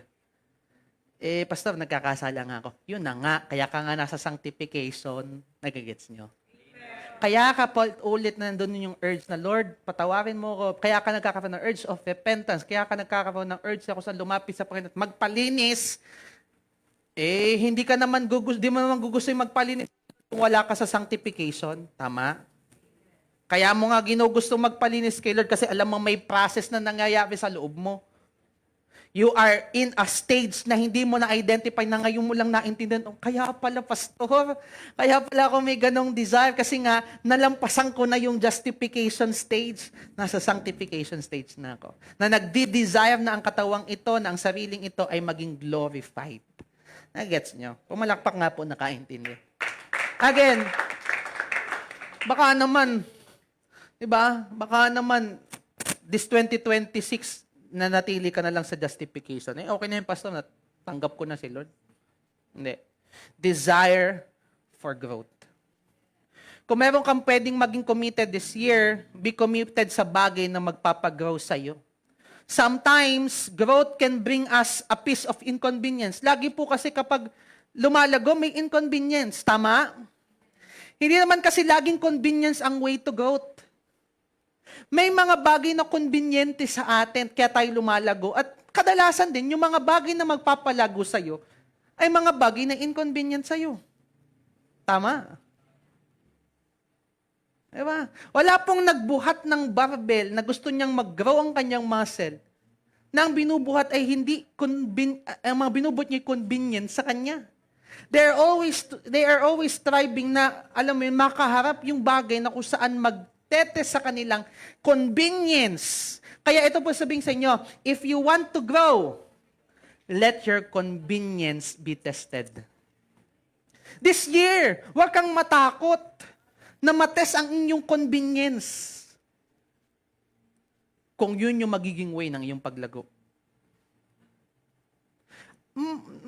Pastor, nagkakasala nga ako. Yun na nga, kaya ka nga nasa sanctification, nagigets nyo. Kaya ka po ulit na nandun yung urge na, Lord, patawarin mo ko. Kaya ka nagkakaroon ng urge of repentance. Kaya ka nagkakaroon ng urge ako sa lumapit sa Panginoon at magpalinis. Hindi ka naman di mo naman gugusto yung magpalinis kung wala ka sa sanctification. Tama? Kaya mo nga ginugusto magpalinis kay Lord kasi alam mo may process na nangyayari sa loob mo. You are in a stage na hindi mo na-identify na ngayon mo lang naintindihan. Kaya pala, pastor. Kaya pala ako may ganong desire kasi nga nalampasan ko na yung justification stage. Nasa sanctification stage na ako. Na nagdi-desire na ang katawang ito, na ang sariling ito ay maging glorified. Nagets nyo? Pumalakpak nga po nakaintindi. Again, baka naman, diba? Baka naman, this 2026, na natili ka na lang sa justification. Okay na yun, pastor, tanggap ko na si Lord. Hindi. Desire for growth. Kung meron kang pwedeng maging committed this year, be committed sa bagay na magpapagrow sa'yo. Sometimes, growth can bring us a piece of inconvenience. Lagi po kasi kapag lumalago, may inconvenience. Tama? Hindi naman kasi laging convenience ang way to growth. May mga bagay na konbinyente sa atin, kaya tayo lumalago. At kadalasan din, yung mga bagay na magpapalago sa'yo, ay mga bagay na inconvenient sa'yo. Tama? Diba? Wala pong nagbuhat ng barbell na gusto niyang mag-grow ang kanyang muscle, na ang binubuhat ay hindi, ang mga binubuhat niya ay convenient sa kanya. They are always striving na, alam mo yun, makaharap yung bagay na kung saan magtete sa kanilang convenience. Kaya ito po sabihin sa inyo, if you want to grow, let your convenience be tested. This year, huwag kang matakot na matest ang inyong convenience. Kung yun yung magiging way ng iyong paglago.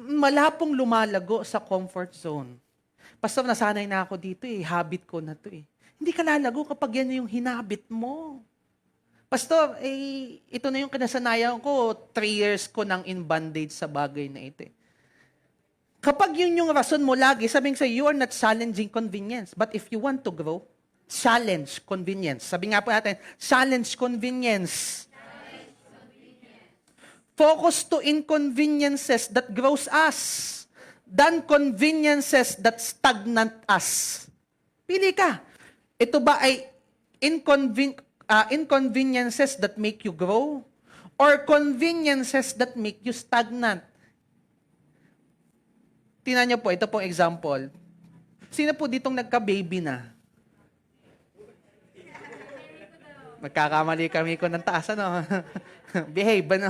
Malapong lumalago sa comfort zone. Pastor, nasanay na ako dito habit ko na to Hindi ka lalago kapag yan yung hinabit mo. Pastor, ito na yung kinasanayan ko, 3 years ko nang in bondage sa bagay na ito Kapag yun yung rason mo lagi, sabihin sa'yo, you are not challenging convenience. But if you want to grow, challenge convenience. Sabi nga po natin, challenge convenience. Focus to inconveniences that grows us than conveniences that stagnant us. Pili ka. Ito ba ay inconveniences that make you grow or conveniences that make you stagnant? Tingnan niyo po, ito pong example. Sino po ditong nagka-baby na? Magkakamali kami ko ng taas, ano? Behave, ano?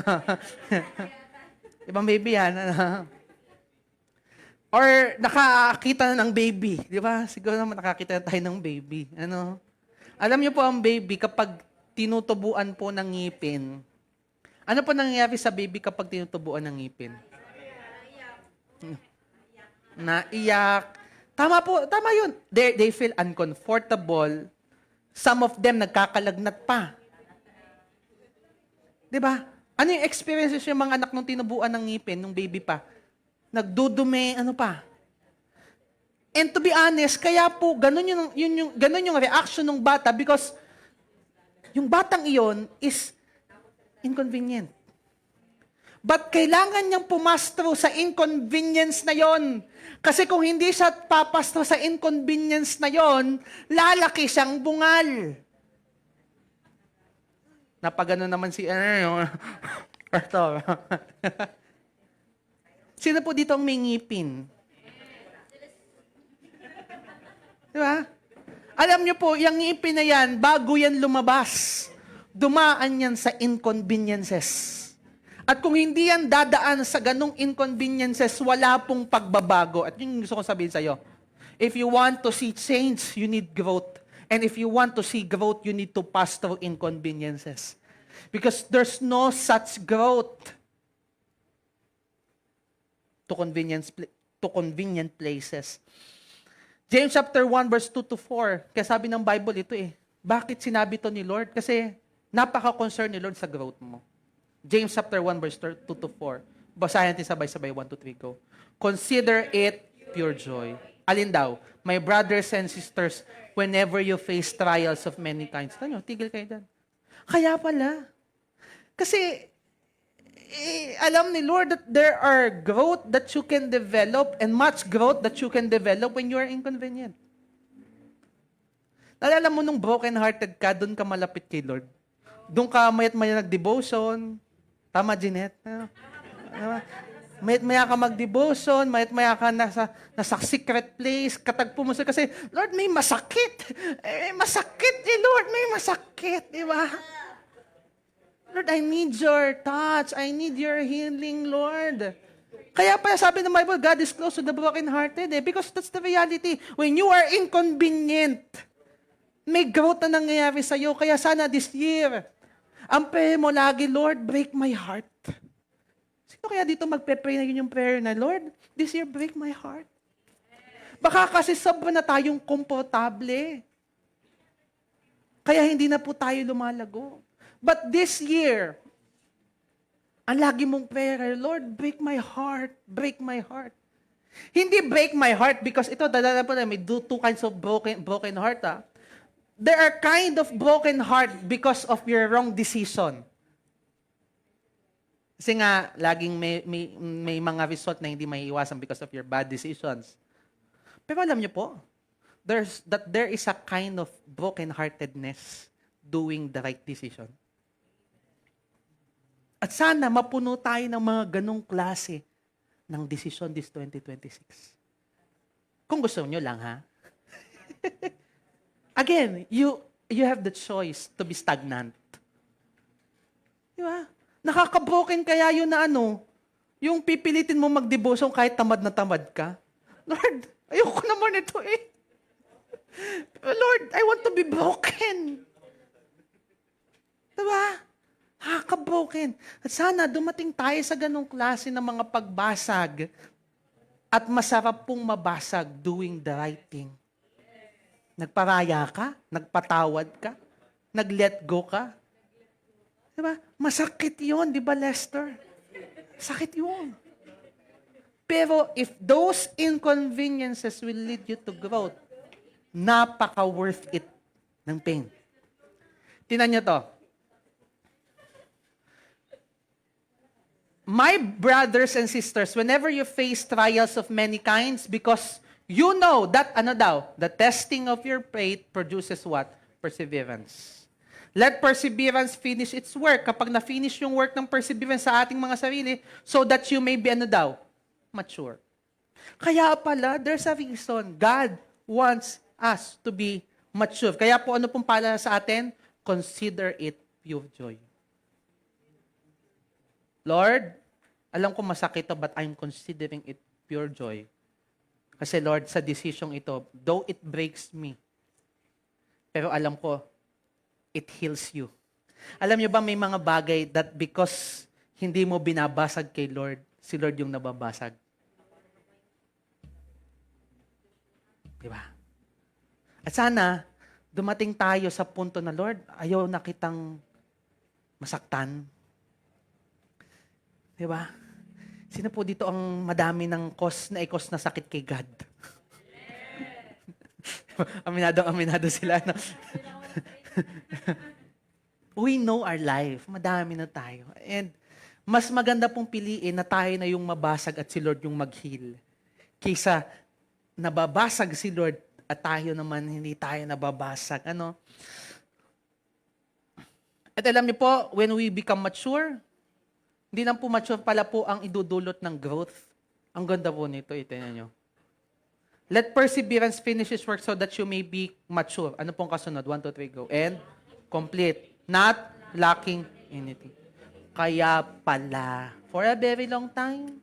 Ibang baby yan, ano? Or nakakita na ng baby, di ba? Siguro naman nakakita na tayo ng baby. Ano? Alam niyo po ang baby, kapag tinutubuan po ng ngipin, ano po nangyayari sa baby kapag tinutubuan ng ngipin? Naiyak. Tama po, tama yun. They feel uncomfortable. Some of them nagkakalagnat pa. Di ba? Ano yung experiences yung mga anak nung tinubuan ng ngipin, nung baby pa? Nagdudumi, ano pa? And to be honest, kaya po, ganun yung reaction ng bata because yung batang iyon is inconvenient. But kailangan niyang pumastro sa inconvenience na yon. Kasi kung hindi siya papastro sa inconvenience na yon, lalaki siyang bungal. Napagano naman si, ito. Sino po dito ang may ngipin? Di ba? Alam niyo po, yung ngipin na yan, bago yan lumabas, dumaan yan sa inconveniences. At kung hindi yan dadaan sa ganong inconveniences, wala pong pagbabago. At yun yung gusto kong sabihin sa'yo. If you want to see change, you need growth. And if you want to see growth, you need to pass through inconveniences. Because there's no such growth to convenient places. James chapter 1 verse 2 to 4. Kaya sabi ng Bible ito Bakit sinabi to ni Lord? Kasi napaka-concern ni Lord sa growth mo. James chapter 1 verse 2 to 4. Basahin natin sabay-sabay, 1, 2, 3, go. Consider it pure joy. Alin daw? My brothers and sisters, whenever you face trials of many kinds. Tanyo, tigil kayo dyan. Kaya pala. Kasi, alam ni Lord that there are growth that you can develop and much growth that you can develop when you are inconvenient. Nalala mo nung broken-hearted ka, doon ka malapit kay Lord. Doon ka mayat-maya nag-devotion. Tama, Jeanette? Mayat-maya ka mag-devotion, mayat-maya ka nasa secret place, katagpo mo siya kasi, Lord, may masakit. May masakit Lord, may masakit. Di ba? Lord, I need your touch. I need your healing, Lord. Kaya pa sabi ng Bible, God is close to the broken-hearted because that's the reality. When you are inconvenient, may growth na nangyayari sa'yo. Kaya sana this year, ang prayer mo lagi, Lord, break my heart. Sino kaya dito magpe-pray na yun yung prayer na, Lord, this year, break my heart. Baka kasi sobra na tayong komportable. Kaya hindi na po tayo lumalago. But this year, ang lagi mong prayer, Lord, break my heart, break my heart. Hindi break my heart because ito, dadala po na, may two kinds of broken heart, There are kind of broken heart because of your wrong decision. Kasi nga, laging may mga result na hindi maiiwasan because of your bad decisions. Pero alam niyo po, there is a kind of broken-heartedness doing the right decision. At sana mapuno tayo ng mga ganong klase ng decision this 2026. Kung gusto niyo lang, ha? Again, you have the choice to be stagnant. Di ba? Nakaka-broken kaya yun na yung pipilitin mo mag-devotion kahit tamad na tamad ka. Lord, ayoko naman ito Lord, I want to be broken. Di ba? Nakaka-broken. At sana dumating tayo sa ganong klase ng mga pagbasag at masarap pong mabasag doing the right thing. Nagparaya ka, nagpatawad ka, nag-let go ka. Diba? Masakit yun, di ba, Lester? Sakit yun. Pero if those inconveniences will lead you to growth, napaka-worth it ng pain. Tingnan niyo to. My brothers and sisters, whenever you face trials of many kinds, because you know that, the testing of your faith produces what? Perseverance. Let perseverance finish its work. Kapag na-finish yung work ng perseverance sa ating mga sarili, so that you may be, mature. Kaya pala, there's a reason. God wants us to be mature. Kaya po, ano pong pala sa atin? Consider it pure joy. Lord, alam ko masakit to, but I'm considering it pure joy. Kasi Lord, sa decision ito, though it breaks me, pero alam ko, it heals you. Alam niyo ba may mga bagay that because hindi mo binabasag kay Lord, si Lord yung nababasag. Diba? At sana, dumating tayo sa punto na, Lord, ayaw na kitang masaktan. Diba? Sino po dito ang madami ng cause na sakit kay God? Aminado sila. No? We know our life. Madami na tayo. And mas maganda pong piliin na tayo na yung mabasag at si Lord yung mag-heal. Kaysa nababasag si Lord at tayo naman hindi tayo nababasag. Ano? At alam niyo po, when we become mature, hindi lang po mature pala po ang idudulot ng growth. Ang ganda po nito, itinan nyo. Let perseverance finish its work so that you may be mature. Ano pong kasunod? 1, 2, 3, go. And complete. Not lacking anything. Kaya pala, for a very long time,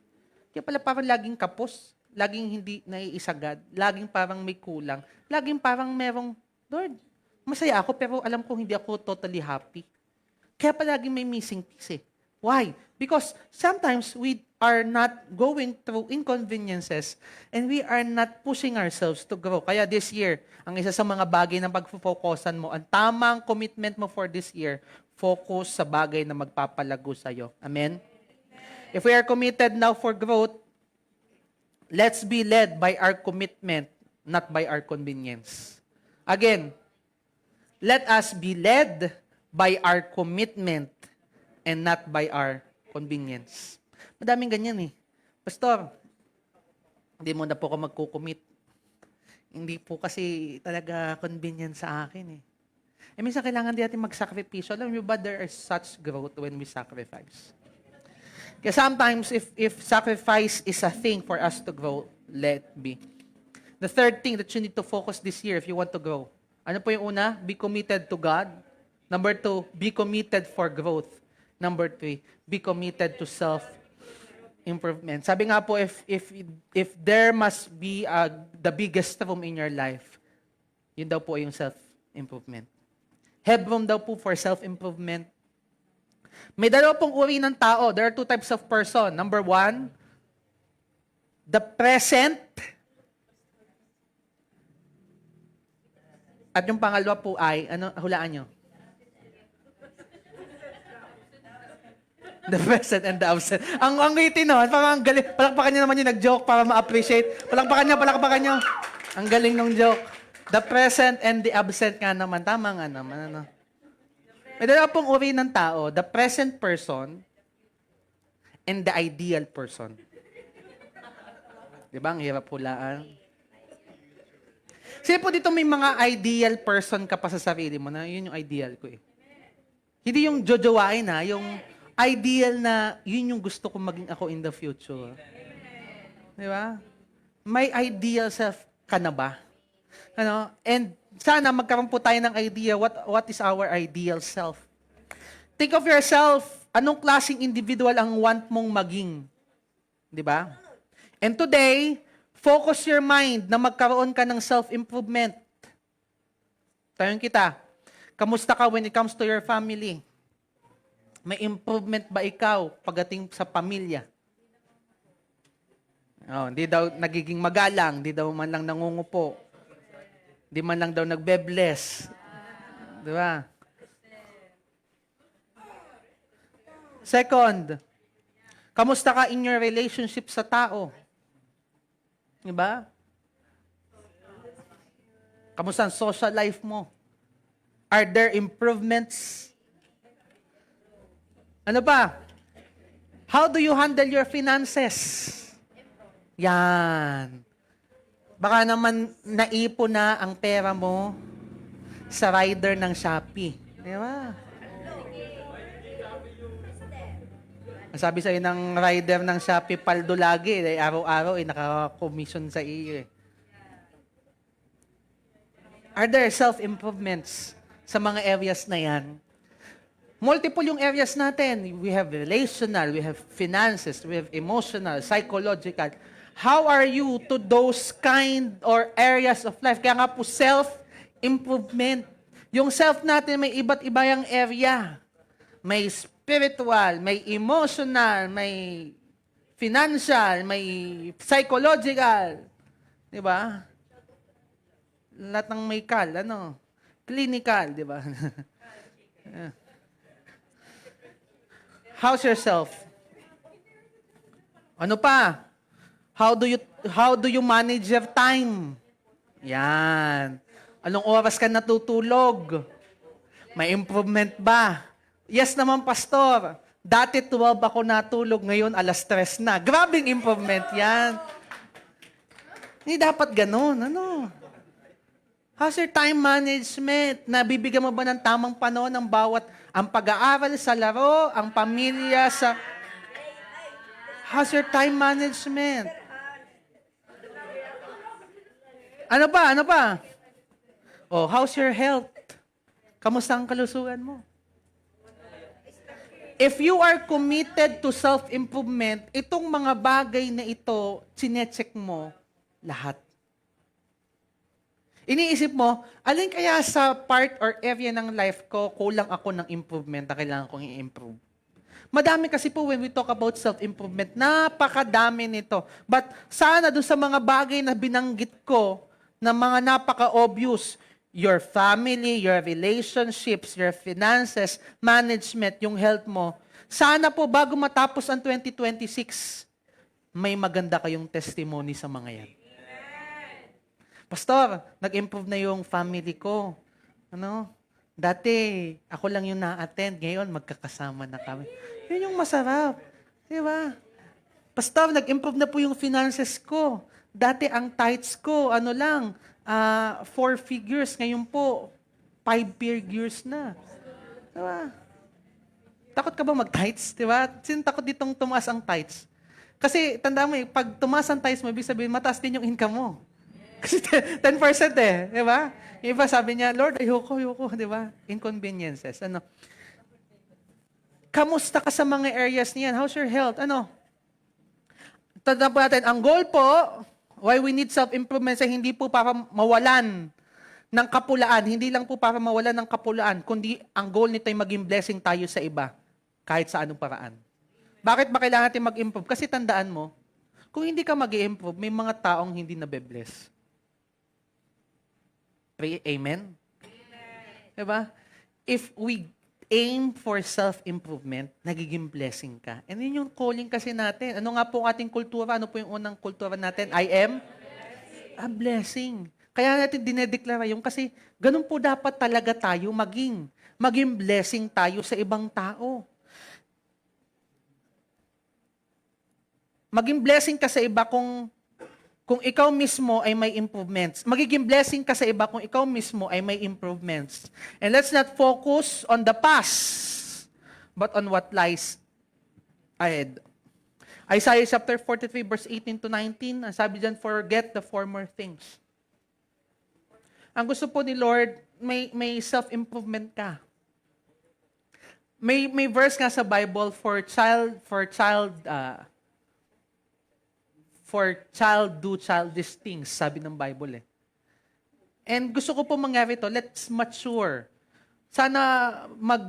kaya pala parang laging kapos, laging hindi naiisagad, laging parang may kulang, laging parang merong, Lord, masaya ako pero alam ko hindi ako totally happy. Kaya palagi may missing piece eh. Why? Because sometimes we are not going through inconveniences and we are not pushing ourselves to grow. Kaya this year, ang isa sa mga bagay na pag-focusan mo, ang tamang commitment mo for this year, focus sa bagay na magpapalago sa'yo. Amen? If we are committed now for growth, let's be led by our commitment, not by our convenience. Again, let us be led by our commitment and not by our convenience. Madaming ganyan eh. Pastor, hindi mo na po ako magkukumit. Hindi po kasi talaga convenient sa akin eh. Eh minsan kailangan din natin magsakripisyo. Alam niyo ba, there is such growth when we sacrifice. Kaya sometimes, if sacrifice is a thing for us to grow, let be. The third thing that you need to focus this year if you want to grow. Ano po yung una? Be committed to God. Number 2, be committed for growth. Number 3, be committed to self-improvement. Sabi nga po, if there must be the biggest room in your life, yun daw po yung self-improvement. Have room daw po for self-improvement. May dalawa pong uri ng tao. There are 2 types of person. Number 1, the present. At yung pangalawa po ay, ano, hulaan nyo? The present and the absent. Ang ngiti nun, parang ang galing. Palakpakan nyo naman yung nag-joke para ma-appreciate. Palakpakan nyo. Ang galing ng joke. The present and the absent nga naman. Tama nga naman. Ano? May dalawa pong uri ng tao. The present person and the ideal person. Di ba? Ang hirap hulaan. Kasi po dito may mga ideal person ka pa sa sarili mo na yun yung ideal ko eh. Hindi yung jojowain ha, yung ideal na yun yung gusto ko maging ako in the future. Di ba? May ideal self ka na ba? Ano? And sana magkaroon po tayo ng idea what is our ideal self. Think of yourself, anong klaseng individual ang want mong maging? Di ba? And today, focus your mind na magkaroon ka ng self-improvement. Tanong kita, kamusta ka when it comes to your family? May improvement ba ikaw pagdating sa pamilya? Oh, hindi daw nagiging magalang, hindi daw man lang nangungupo. Hindi man lang daw nagbe-bless. Di ba? Second, kamusta ka in your relationship sa tao? Di ba? Kamusta ang social life mo? Are there improvements? Ano pa? How do you handle your finances? Yan. Baka naman naipon na ang pera mo sa rider ng Shopee. Di ba? Ang sabi sa'yo ng rider ng Shopee, paldo lagi. Eh, araw-araw, naka-commission sa iyo. Eh. Are there self-improvements sa mga areas na yan? Multiple yung areas natin. We have relational, we have finances, we have emotional, psychological. How are you to those kind or areas of life? Kaya nga po, self-improvement. Yung self natin, may iba't iba yung area. May spiritual, may emotional, may financial, may psychological. Di ba? Lahat ng may clinical, di ba? How's yourself? Ano pa? How do you manage your time? Yan. Anong oras ka natutulog? May improvement ba? Yes naman, pastor. Dati 12 ako natulog, ngayon alas 3 na. Grabing improvement yan. Hindi dapat ganun. Ano? How's your time management? Nabibigyan mo ba ng tamang panahon ng bawat ang pag-aaral sa laro, ang pamilya, sa... How's your time management? Ano pa? Ano pa? Oh, how's your health? Kamusta ang kalusugan mo? If you are committed to self-improvement, itong mga bagay na ito, sinecheck mo lahat. Iniisip mo, alin kaya sa part or area ng life ko, kulang ako ng improvement na kailangan kong i-improve. Madami kasi po when we talk about self-improvement, napakadami nito. But sana doon sa mga bagay na binanggit ko, na mga napaka-obvious, your family, your relationships, your finances, management, yung health mo, sana po bago matapos ang 2026, may maganda kayong testimony sa mga yan. Pastor, nag-improve na yung family ko. Ano? Dati, ako lang yung na-attend. Ngayon, magkakasama na kami. Yun yung masarap. Di ba? Pastor, nag-improve na po yung finances ko. Dati, ang tithes ko, 4 figures. Ngayon po, 5 figures na. Di ba? Takot ka ba mag-tithes? Di ba? Sino takot ditong tumaas ang tithes? Kasi, tanda mo, pag tumaas ang tithes mo, ibig sabihin, mataas din yung income mo. Kasi 10% di ba? Yung iba sabi niya, Lord, ayoko, di ba? Inconveniences. Ano? Kamusta ka sa mga areas niyan? How's your health? Ano? Tanda po natin, ang goal po, why we need self-improvement ay hindi po para mawalan ng kapulaan. Hindi lang po para mawalan ng kapulaan, kundi ang goal nito ay maging blessing tayo sa iba, kahit sa anong paraan. Bakit ba kailangan natin mag-improve? Kasi tandaan mo, kung hindi ka mag-improve, may mga taong hindi nabe-bless. Pray, amen? Diba? If we aim for self-improvement, nagiging blessing ka. And yun yung calling kasi natin. Ano nga po ang ating kultura? Ano po yung unang kultura natin? I am a blessing. Kaya natin dinedeklara yung kasi ganun po dapat talaga tayo maging. Maging blessing tayo sa ibang tao. Maging blessing ka sa iba kung ikaw mismo ay may improvements. Magiging blessing ka sa iba kung ikaw mismo ay may improvements. And let's not focus on the past, but on what lies ahead. Isaiah chapter 43, verse 18 to 19, ang sabi dyan, forget the former things. Ang gusto po ni Lord, may self-improvement ka. May verse nga sa Bible for child do childish things, sabi ng Bible eh. And gusto ko po mangyari ito, let's mature. Sana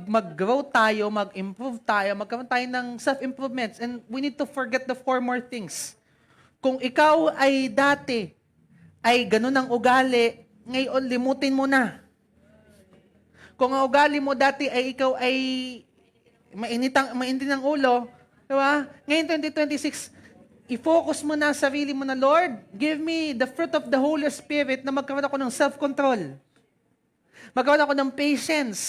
mag-grow tayo, mag-improve tayo, magkaroon tayo ng self-improvements. And we need to forget the former things. Kung ikaw ay dati, ay ganun ang ugali, ngayon limutin mo na. Kung ang ugali mo dati ay ikaw ay mainit ng ulo, di ba? Ngayon 2026, i-focus mo na sa sarili mo na, Lord, give me the fruit of the Holy Spirit na magkaroon ako ng self-control. Magkaroon ako ng patience.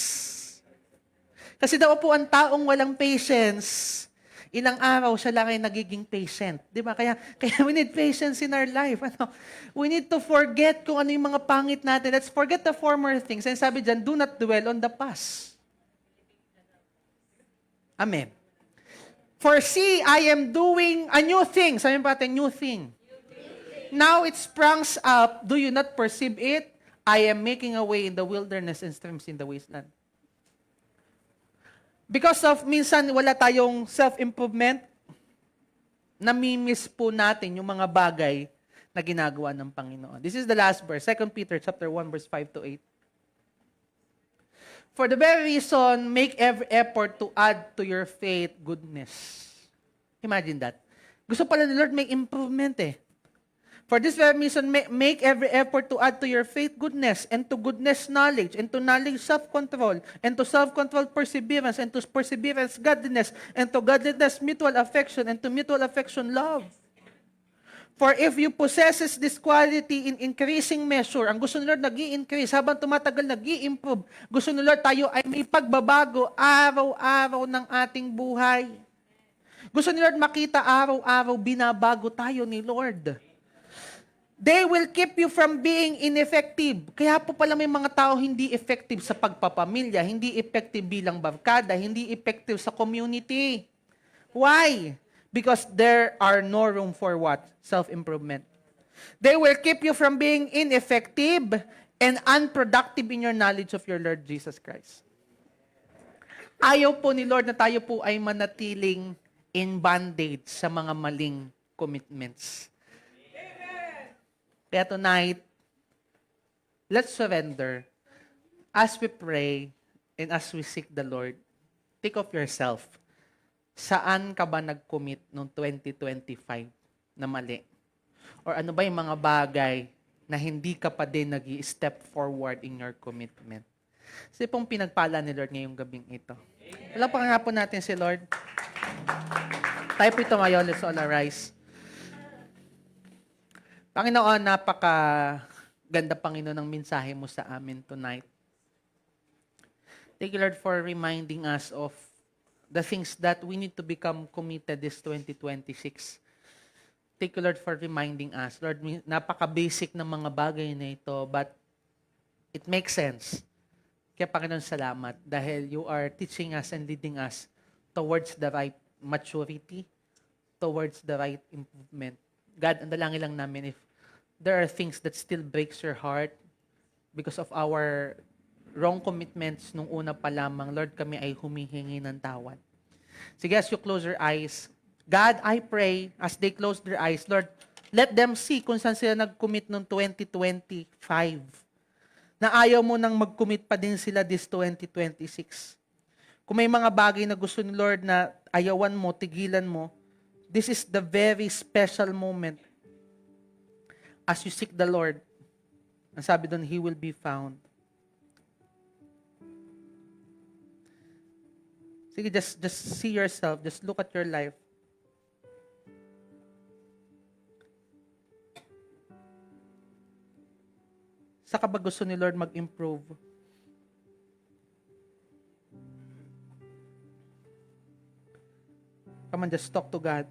Kasi daw po ang taong walang patience, ilang araw siya lang ay nagiging patient. Di ba? Kaya we need patience in our life. We need to forget kung ano yung mga pangit natin. Let's forget the former things. And sabi dyan, do not dwell on the past. Amen. For see, I am doing a new thing. Sabi pa natin, new thing. Now it springs up. Do you not perceive it? I am making a way in the wilderness and streams in the wasteland. Because of minsan wala tayong self-improvement, namimiss po natin yung mga bagay na ginagawa ng Panginoon. This is the last verse, 2 Peter chapter 1, verse 5 to 8. For the very reason, make every effort to add to your faith goodness. Imagine that. Gusto pala ni Lord make improvement eh. For this very reason, make every effort to add to your faith goodness, and to goodness knowledge, and to knowledge self-control, and to self-control perseverance, and to perseverance godliness, and to godliness mutual affection, and to mutual affection love. For if you possesses this quality in increasing measure, ang gusto ni Lord nag-i-increase, habang tumatagal nag-i-improve. Gusto ni Lord tayo ay may pagbabago araw-araw ng ating buhay. Gusto ni Lord makita araw-araw binabago tayo ni Lord. They will keep you from being ineffective. Kaya po pala may mga tao hindi effective sa pagpapamilya, hindi effective bilang barkada, hindi effective sa community. Why? Because there are no room for what? Self-improvement. They will keep you from being ineffective and unproductive in your knowledge of your Lord Jesus Christ. Ayaw po ni Lord na tayo po ay manatiling in bondage sa mga maling commitments. Kaya tonight, let's surrender as we pray and as we seek the Lord. Think of yourself. Saan ka ba nag-commit noong 2025 na mali? Or ano ba yung mga bagay na hindi ka pa din nag-i-step forward in your commitment? Kasi pong pinagpala ni Lord ngayong gabing ito. Wala pa nga po natin si Lord. Tayo po ito ngayon. Let's all arise. Panginoon, napaka-ganda, Panginoon, ng mensahe mo sa amin tonight. Thank you, Lord, for reminding us of the things that we need to become committed this 2026. Thank you, Lord, for reminding us. Lord, napaka-basic ng mga bagay na ito, but it makes sense. Kaya, Panginoon, salamat dahil you are teaching us and leading us towards the right maturity, towards the right improvement. God, ang dalangin lang namin if there are things that still breaks your heart because of our wrong commitments nung una pa lamang, Lord, kami ay humihingi ng tawad. Sige, as you close your eyes, God, I pray, as they close their eyes, Lord, let them see kung saan sila nag-commit noong 2025. Na ayaw mo nang mag-commit pa din sila this 2026. Kung may mga bagay na gusto ni Lord na ayawan mo, tigilan mo, this is the very special moment as you seek the Lord. Ang sabi doon, He will be found. Sige, just see yourself. Just look at your life. Saan ka ba gusto ni Lord mag-improve? Come on, just talk to God.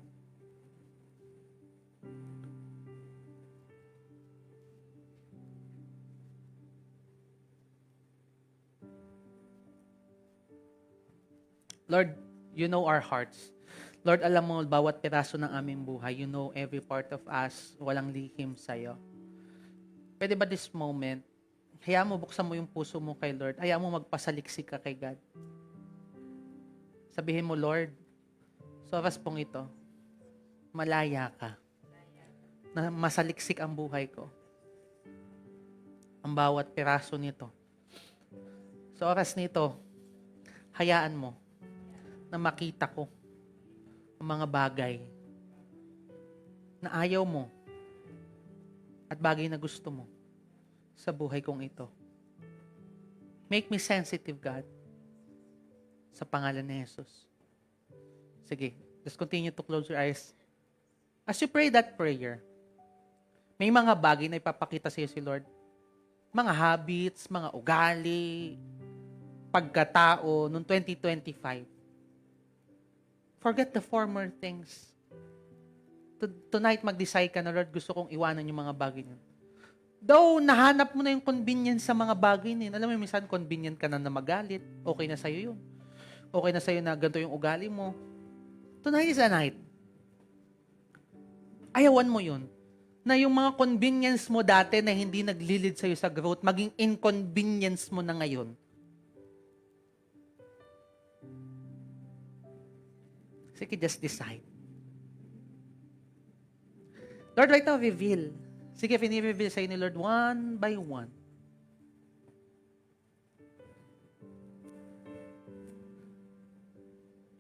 Lord, you know our hearts. Lord, alam mo bawat piraso ng aming buhay. You know every part of us. Walang lihim sa'yo. Pwede ba this moment, hayaan mo, buksan mo yung puso mo kay Lord. Hayaan mo magpasaliksik ka kay God. Sabihin mo, Lord, sa oras pong ito, malaya ka. Na masaliksik ang buhay ko. Ang bawat piraso nito. Sa oras nito, hayaan mo na makita ko ang mga bagay na ayaw mo at bagay na gusto mo sa buhay kong ito. Make me sensitive, God, sa pangalan ni Jesus. Sige, just continue to close your eyes. As you pray that prayer, may mga bagay na ipapakita sa iyo si Lord. Mga habits, mga ugali, pagkatao noong 2025. Forget the former things. Tonight, mag-decide ka na, Lord, gusto kong iwanan yung mga bagay niyan. Though, nahanap mo na yung convenience sa mga bagay niyan. Alam mo, minsan convenient ka na magalit. Okay na sa'yo yun. Okay na sa'yo na ganito yung ugali mo. Tonight is a night. Ayawan mo yun. Na yung mga convenience mo dati na hindi naglilid sa'yo sa growth, maging inconvenience mo na ngayon. Sige, just decide. Lord, right now, reveal. Sige, reveal sa'yo ni Lord one by one.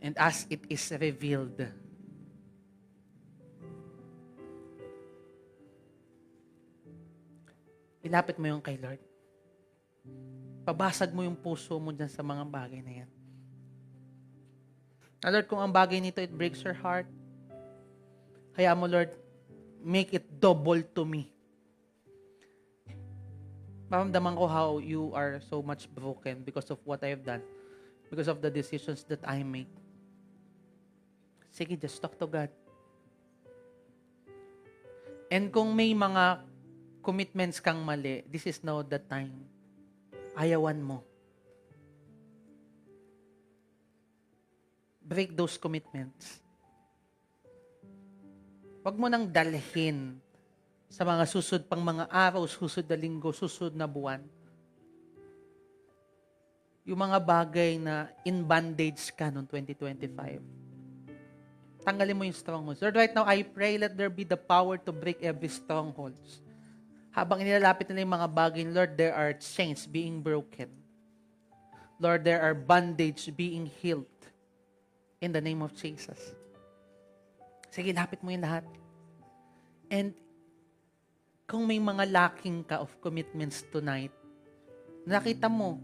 And as it is revealed, ilapit mo yung kay Lord. Pabasag mo yung puso mo dyan sa mga bagay na yan. Na Lord, kung ang bagay nito, it breaks your heart, hayaan mo, Lord, make it double to me. Maramdaman ko how you are so much broken because of what I have done, because of the decisions that I make. Sige, just talk to God. And kung may mga commitments kang mali, this is now the time. Ayawan mo. Break those commitments. Huwag mo nang dalhin sa mga susud pang mga araw, susud na linggo, susud na buwan. Yung mga bagay na in bondage ka noong 2025. Tanggalin mo yung strongholds. Lord, right now, I pray, let there be the power to break every strongholds. Habang inilalapit nila yung mga bagay, Lord, there are chains being broken. Lord, there are bondage being healed. In the name of Jesus. Sige, lapit mo yung lahat. And kung may mga lacking ka of commitments tonight, nakita mo,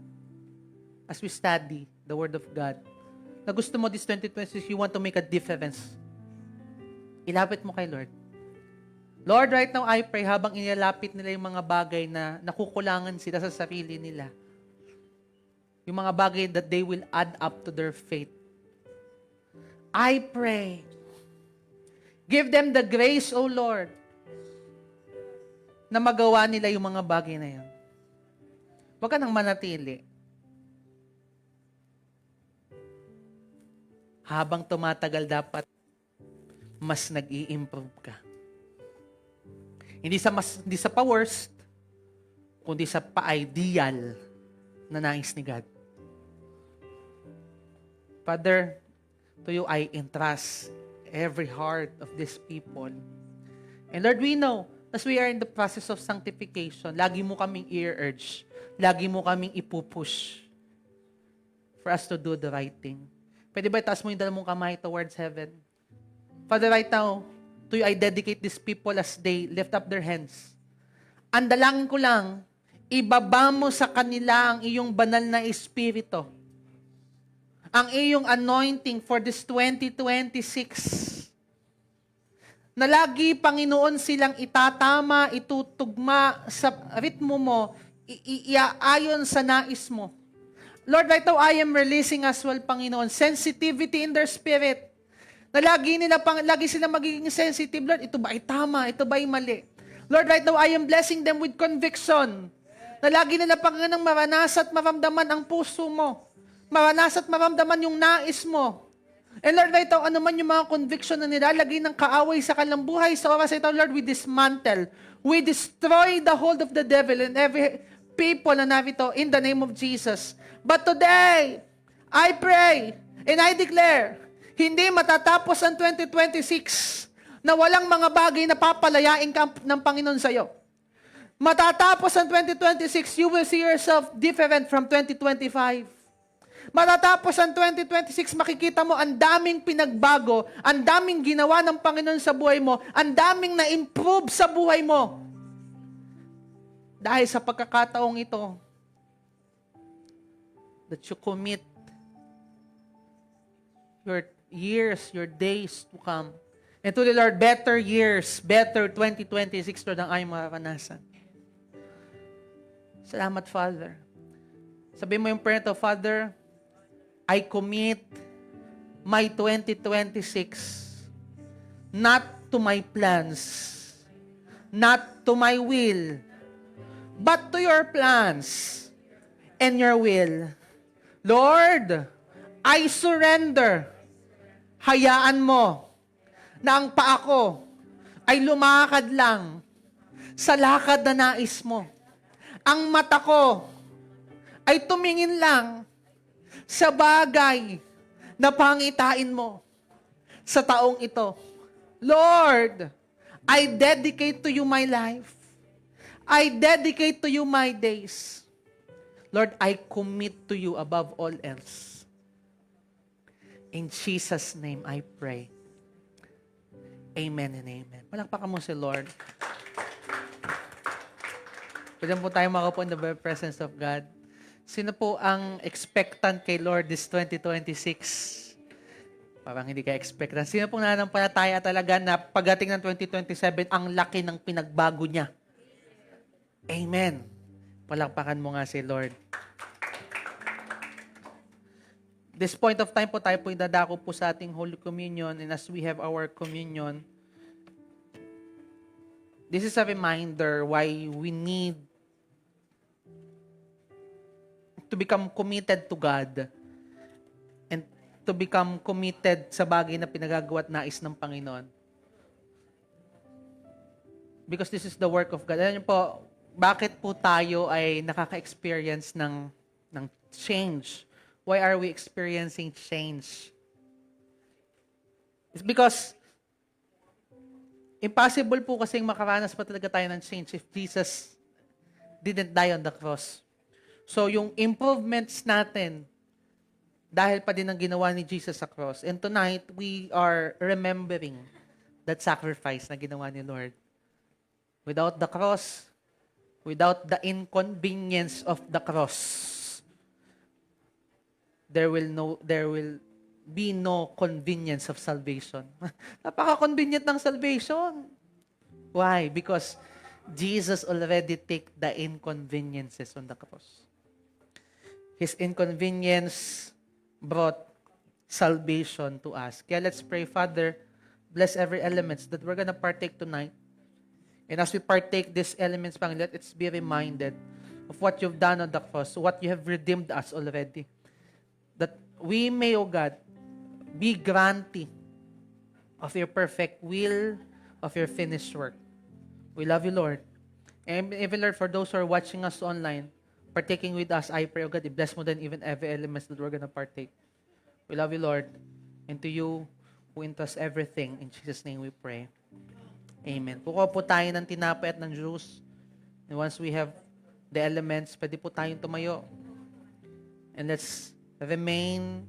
as we study the Word of God, na gusto mo this 2026, you want to make a difference. Ilapit mo kay Lord. Lord, right now I pray, habang inilapit nila yung mga bagay na nakukulangan sila sa sarili nila, yung mga bagay that they will add up to their faith, I pray, give them the grace, O Lord, na magawa nila yung mga bagay na yan. Huwag ka nang manatili. Habang tumatagal, dapat mas nag-i-improve ka. Hindi sa pa-worst, kundi sa pa-ideal na nais ni God. Father, to you I entrust every heart of these people. And Lord, we know, as we are in the process of sanctification, lagi mo kaming i-urge, lagi mo kaming ipupush for us to do the right thing. Pwede ba itaas mo yung dalawang kamay towards heaven? Father, right now, to you I dedicate these people as they lift up their hands. Ang dalangin ko lang, ibaba mo sa kanila ang iyong banal na espiritu. Ang iyong anointing for this 2026. Na lagi, Panginoon, silang itatama, itutugma sa ritmo mo, iaayon sa nais mo. Lord, right now, I am releasing as well, Panginoon, sensitivity in their spirit. Na lagi sila magiging sensitive. Lord, ito ba ay tama? Ito ba ay mali? Lord, right now, I am blessing them with conviction. Na lagi nila, Panginoon, maranasan at maramdaman ang puso mo. Maranasan at maramdaman yung nais mo. And Lord, right now, ano man yung mga conviction na nilalagay ng kaaway sa kanilang buhay, sa oras ito, Lord, we dismantle. We destroy the hold of the devil and every people na narito in the name of Jesus. But today, I pray and I declare, hindi matatapos ang 2026 na walang mga bagay na papalayain ka ng Panginoon sa iyo. Matatapos ang 2026, you will see yourself different from 2025. Matatapos ang 2026, makikita mo ang daming pinagbago, ang daming ginawa ng Panginoon sa buhay mo, ang daming na-improve sa buhay mo. Dahil sa pagkakataong ito, that you commit your years, your days to come. And to the Lord, better years, better 2026, Lord, ang ay maranasan. Salamat, Father. Sabihin mo yung prayer to, Father, I commit my 2026 not to my plans, not to my will, but to your plans and your will. Lord, I surrender. Hayaan mo na ang paa ko ay lumakad lang sa lakad na nais mo. Ang mata ko ay tumingin lang sa bagay na pangitain mo sa taong ito. Lord, I dedicate to you my life. I dedicate to you my days. Lord, I commit to you above all else. In Jesus' name I pray. Amen and amen. Palakpakan mo si Lord. Pwede po tayo makaupo in the very presence of God. Sino po ang expectant kay Lord this 2026? Parang hindi ka expect. Sino pong nananampalataya talaga na pagdating ng 2027, ang laki ng pinagbago niya? Amen. Palakpakan mo nga si Lord. This point of time po, tayo po idadako po sa ating Holy Communion, and as we have our communion, this is a reminder why we need to become committed to God and to become committed sa bagay na pinagagawa at nais ng Panginoon. Because this is the work of God. Alam niyo po, bakit po tayo ay nakaka-experience ng change? Why are we experiencing change? It's because impossible po kasing makaranas pa talaga tayo ng change if Jesus didn't die on the cross. So yung improvements natin, dahil pa din ang ginawa ni Jesus sa cross. And tonight, we are remembering that sacrifice na ginawa ni Lord. Without the cross, without the inconvenience of the cross, there will be no convenience of salvation. Napaka-convenient ng salvation. Why? Because Jesus already take the inconveniences on the cross. His inconvenience brought salvation to us. Kaya let's pray, Father, bless every elements that we're gonna partake tonight. And as we partake these elements, Panginoon, let us be reminded of what you've done on the cross, what you have redeemed us already. That we may, O God, be grantee of your perfect will, of your finished work. We love you, Lord. And even, Lord, for those who are watching us online, partaking with us, I pray, O God, bless mo din even every elements that we're gonna partake. We love you, Lord. And to you who entrust everything, in Jesus' name we pray. Amen. Kukuha po tayo ng tinapay at ng juice. And once we have the elements, pwede po tayong tumayo. And let's remain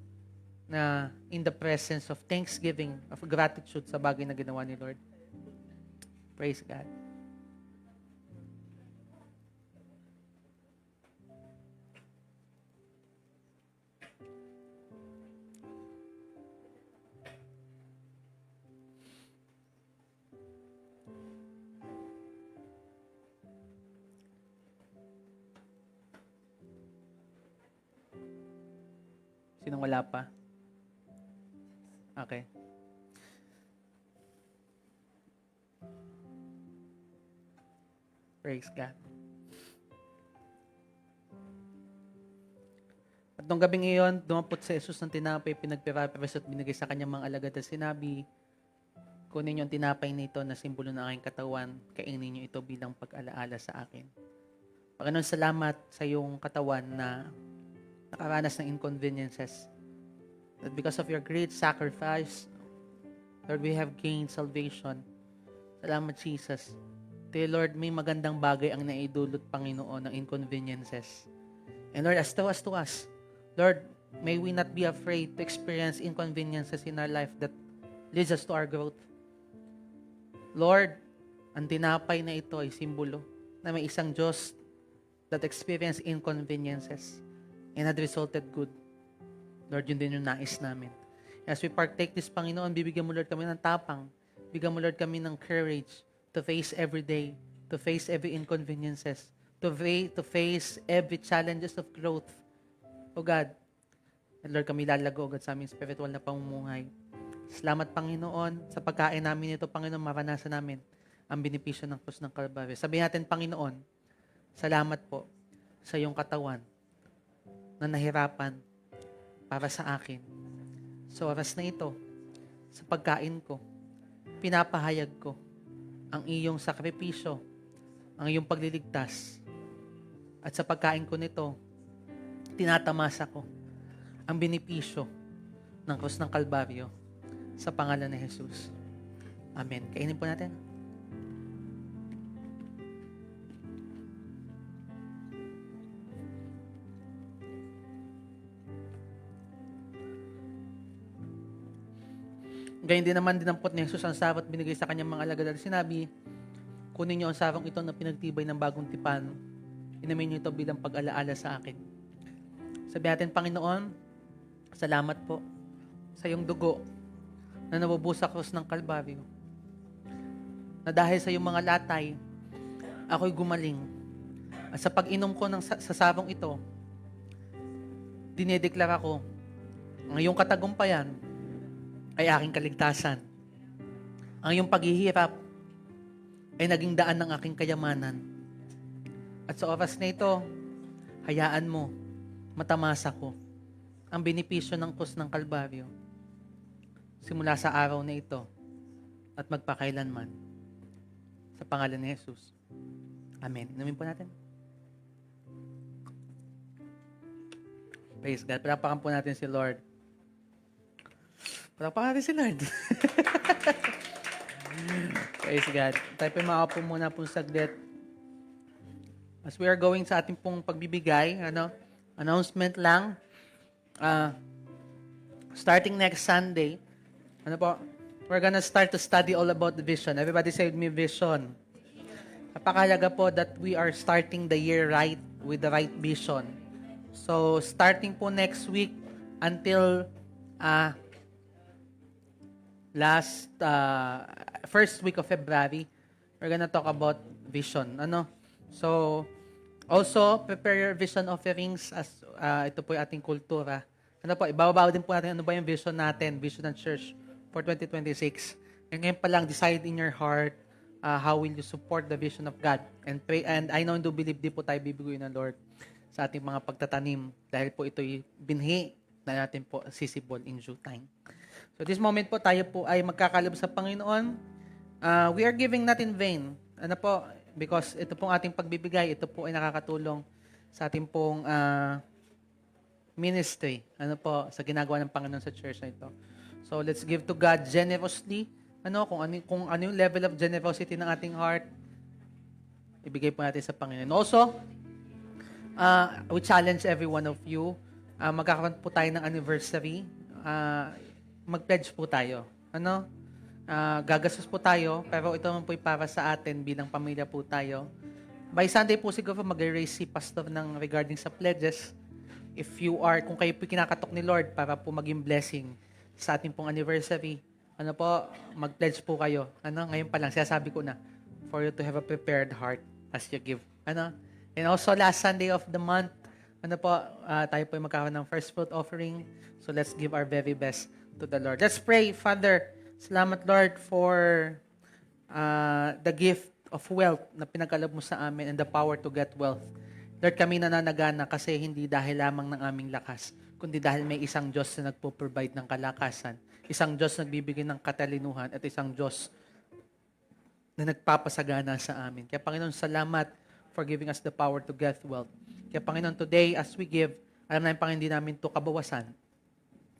na in the presence of thanksgiving, of gratitude sa bagay na ginawa ni Lord. Praise God. Sinong wala pa? Okay. Praise God. At nung gabing iyon, dumapot sa Jesus ng tinapay, pinagpirapiras at binigay sa kanyang mga alagad at sinabi, kunin niyo ang tinapay nito na simbolo ng aking katawan, kainin niyo ito bilang pag-alaala sa akin. Panginoon, salamat sa iyong katawan na nakaranas ng inconveniences. That because of your great sacrifice, Lord, we have gained salvation. Salamat, Jesus. Dear Lord, may magandang bagay ang naidulot, Panginoon, ng inconveniences. And Lord, as to us, Lord, may we not be afraid to experience inconveniences in our life that leads us to our growth. Lord, ang tinapay na ito ay simbolo na may isang Diyos that experienced inconveniences and had resulted good. Lord, yun din yung nais namin. As we partake this, Panginoon, bibigyan mo, Lord, kami ng tapang. Bigyan mo, Lord, kami ng courage to face every day, to face every inconveniences, to face every challenges of growth. O God, and Lord, kami lalago, O God, sa aming spiritual na pamumuhay. Salamat, Panginoon, sa pagkain namin ito, Panginoon, maranasan namin ang benepisyo ng krus ng Kalbaryo. Sabihin natin, Panginoon, salamat po sa iyong katawan na nahirapan para sa akin. Sa oras na ito, sa pagkain ko, pinapahayag ko ang iyong sakripisyo, ang iyong pagliligtas. At sa pagkain ko nito, tinatamasa ko ang benepisyo ng krus ng Kalbaryo sa pangalan ni Jesus. Amen. Kainin po natin. Gayun din naman dinampot ni Jesus ang sarong at binigay sa kanyang mga alagad at sinabi, kunin niyo ang sarong ito na pinagtibay ng bagong tipan. Inamin niyo ito bilang pag-alaala sa akin. Sabi natin, Panginoon, salamat po sa iyong dugo na nabubuhos sa krus ng Kalbaryo. Na dahil sa iyong mga latay, ako'y gumaling. At sa pag-inom ko ng sasabong ito, dinedeklara ko, ang iyong katagumpayan ay aking kaligtasan. Ang iyong paghihirap ay naging daan ng aking kayamanan. At sa oras na ito, hayaan mo, matamasa ko ang benepisyo ng krus ng Kalbaryo simula sa araw na ito at magpakailanman. Sa pangalan ni Jesus. Amen. Inumin po natin. Praise God. Palapakan po natin si Lord. Palapakan natin si Lord. Praise God. Tayo po makaupo muna po saglit. As we are going sa ating pong pagbibigay, announcement lang. Starting next Sunday, we're gonna start to study all about the vision. Everybody say with me, vision. Napakahalaga po that we are starting the year right with the right vision. So, starting po next week until first week of February, we're gonna talk about vision. So, also, prepare your vision offerings as ito po yung ating kultura. Ibabaw din po natin ano ba yung vision natin, vision ng church for 2026. And ngayon pa lang, decide in your heart how will you support the vision of God. And pray, and I know and do believe di po tayo bibiguin ng Lord sa ating mga pagtatanim dahil po ito'y binhi na natin po sisibol in due time. So this moment po, tayo po ay magkakalob sa Panginoon. We are giving not in vain. Because ito pong ating pagbibigay, ito po ay nakakatulong sa ating pong ministry. Sa ginagawa ng Panginoon sa church na ito. So let's give to God generously. Kung ano yung level of generosity ng ating heart, ibigay po natin sa Panginoon. Also, we challenge every one of you. Magkakaroon po tayo ng anniversary. Mag-pledge po tayo. Gagastos po tayo, pero ito naman po ay para sa atin bilang pamilya po tayo. By Sunday po siguro mag-raise si pastor ng regarding sa pledges. Kung kayo po kinakatok ni Lord para po maging blessing sa ating pong anniversary, mag-pledge po kayo. Ngayon pa lang, sinasabi ko na, for you to have a prepared heart as you give. And also last Sunday of the month, tayo po ay magkakaroon ng first fruit offering. So let's give our very best to the Lord. Let's pray. Father, salamat Lord for the gift of wealth na pinagkaloob mo sa amin and the power to get wealth. Lord, kami nananagana kasi hindi dahil lamang ng aming lakas, kundi dahil may isang Diyos na nagpo-provide ng kalakasan, isang Diyos na nagbibigay ng katalinuhan, at isang Diyos na nagpapasagana sa amin. Kaya Panginoon, salamat for giving us the power to get wealth. Kaya Panginoon, today as we give, alam namin Panginoon, hindi namin ito kabawasan,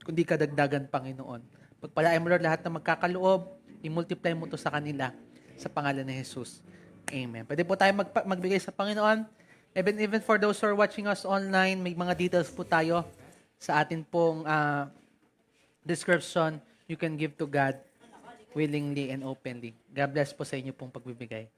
kundi kadagdagan, Panginoon. Pagpalain mo Lord lahat na magkakaloob, i-multiply mo ito sa kanila sa pangalan ni Jesus. Amen. Pwede po tayo magbigay sa Panginoon. Even for those who are watching us online, may mga details po tayo sa atin pong description. You can give to God willingly and openly. God bless po sa inyo pong pagbibigay.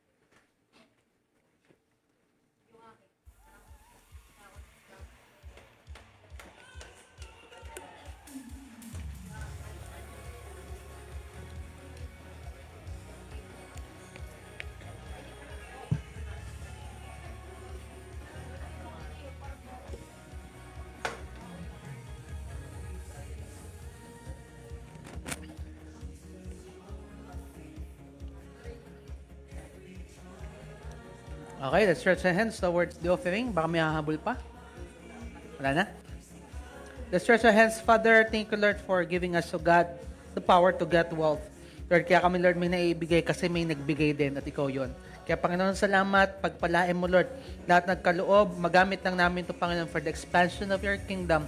Okay, let's stretch our hands towards the offering. Baka may hahabol pa. Wala na? Let's stretch our hands. Father, thank you, Lord, for giving us, O God, the power to get wealth. Lord, kaya kami, Lord, may naibigay kasi may nagbigay din at ikaw yon. Kaya, Panginoon, salamat. Pagpalain mo, Lord, lahat nagkaloob. Magamit lang namin ito, Panginoon, for the expansion of your kingdom,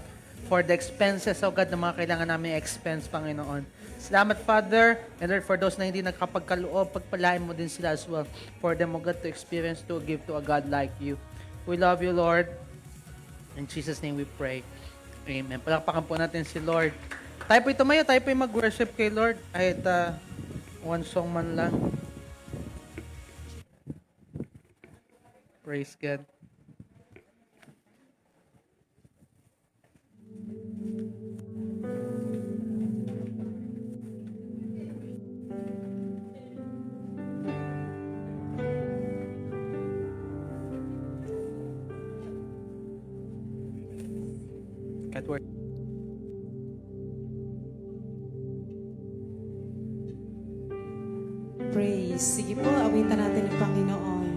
for the expenses, O God, na mga kailangan namin expense, Panginoon. Salamat, Father, and Lord, for those na hindi nakapagkaloob, pagpalain mo din sila as well. For them, O God, to experience, to give to a God like you. We love you, Lord. In Jesus' name we pray. Amen. Palakpakan po natin si Lord. Tayo po tumayo, tayo po mag-worship kay Lord. Kahit one song man lang. Praise God. at work. Praise. Sige po, awitan natin ang Panginoon.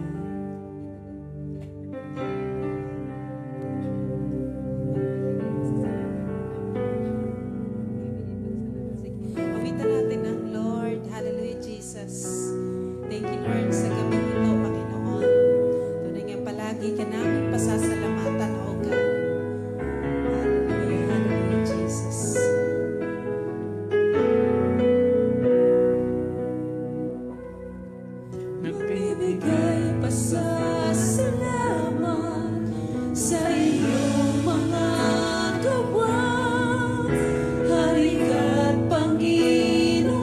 Awitan natin ang Lord. Hallelujah, Jesus. Thank you, Lord, sa gabi ito, Panginoon. Tunay nga palagi ka namin pasasalamatan, O God. Hallelujah, hallelujah, Jesus. Nagbibigay pasasalamat sa iyong mga gawa. Hari ka't Panginoon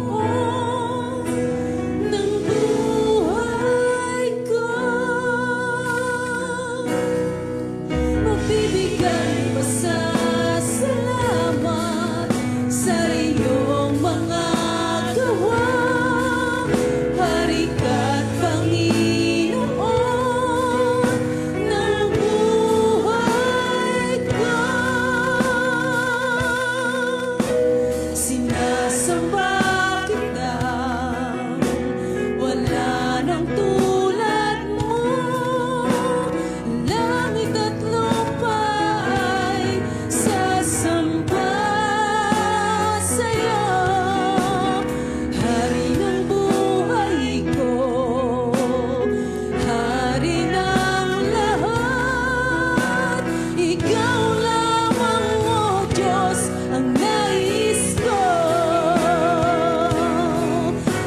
ng buhay ko. Magbibigay pasasalamat sa iyong mga gawa. Hari ka't Panginoon ng buhay ko. Sinasamba kita, wala nang tulad mo. Langit at lupa ay sasamba sa'yo. Hari ng buhay ko, hari ng lahat. Ikaw lamang, O Diyos, ang nais ko.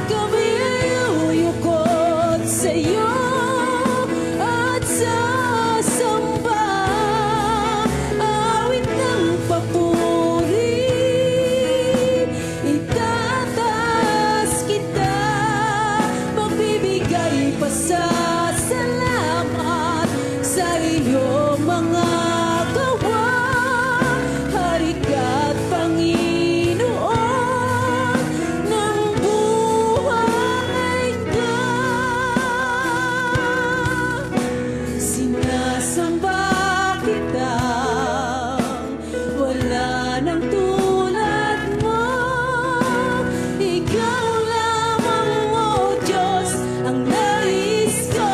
Kami ay uyukot sa'yo at sasamba. Awit ng papuri, itataas kita. Magbibigay pasasalamat sa iyong mga gawa. Hari ka't Panginoon ng buhay ko. Sinasamba kita, wala nang tulad mo. Ikaw lamang, O Diyos, ang nais ko.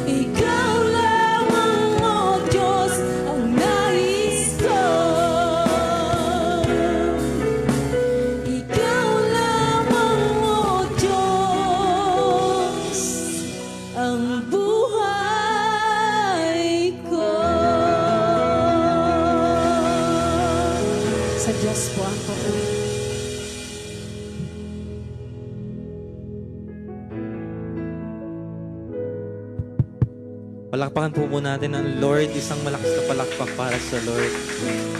Ikaw lamang, O Diyos, ang nais ko. Ikaw lamang, O Diyos, ang buhay ko. Sa Diyos po ang papuri. Palakpakan po muna natin ang Lord, isang malakas na palakpak para sa Lord.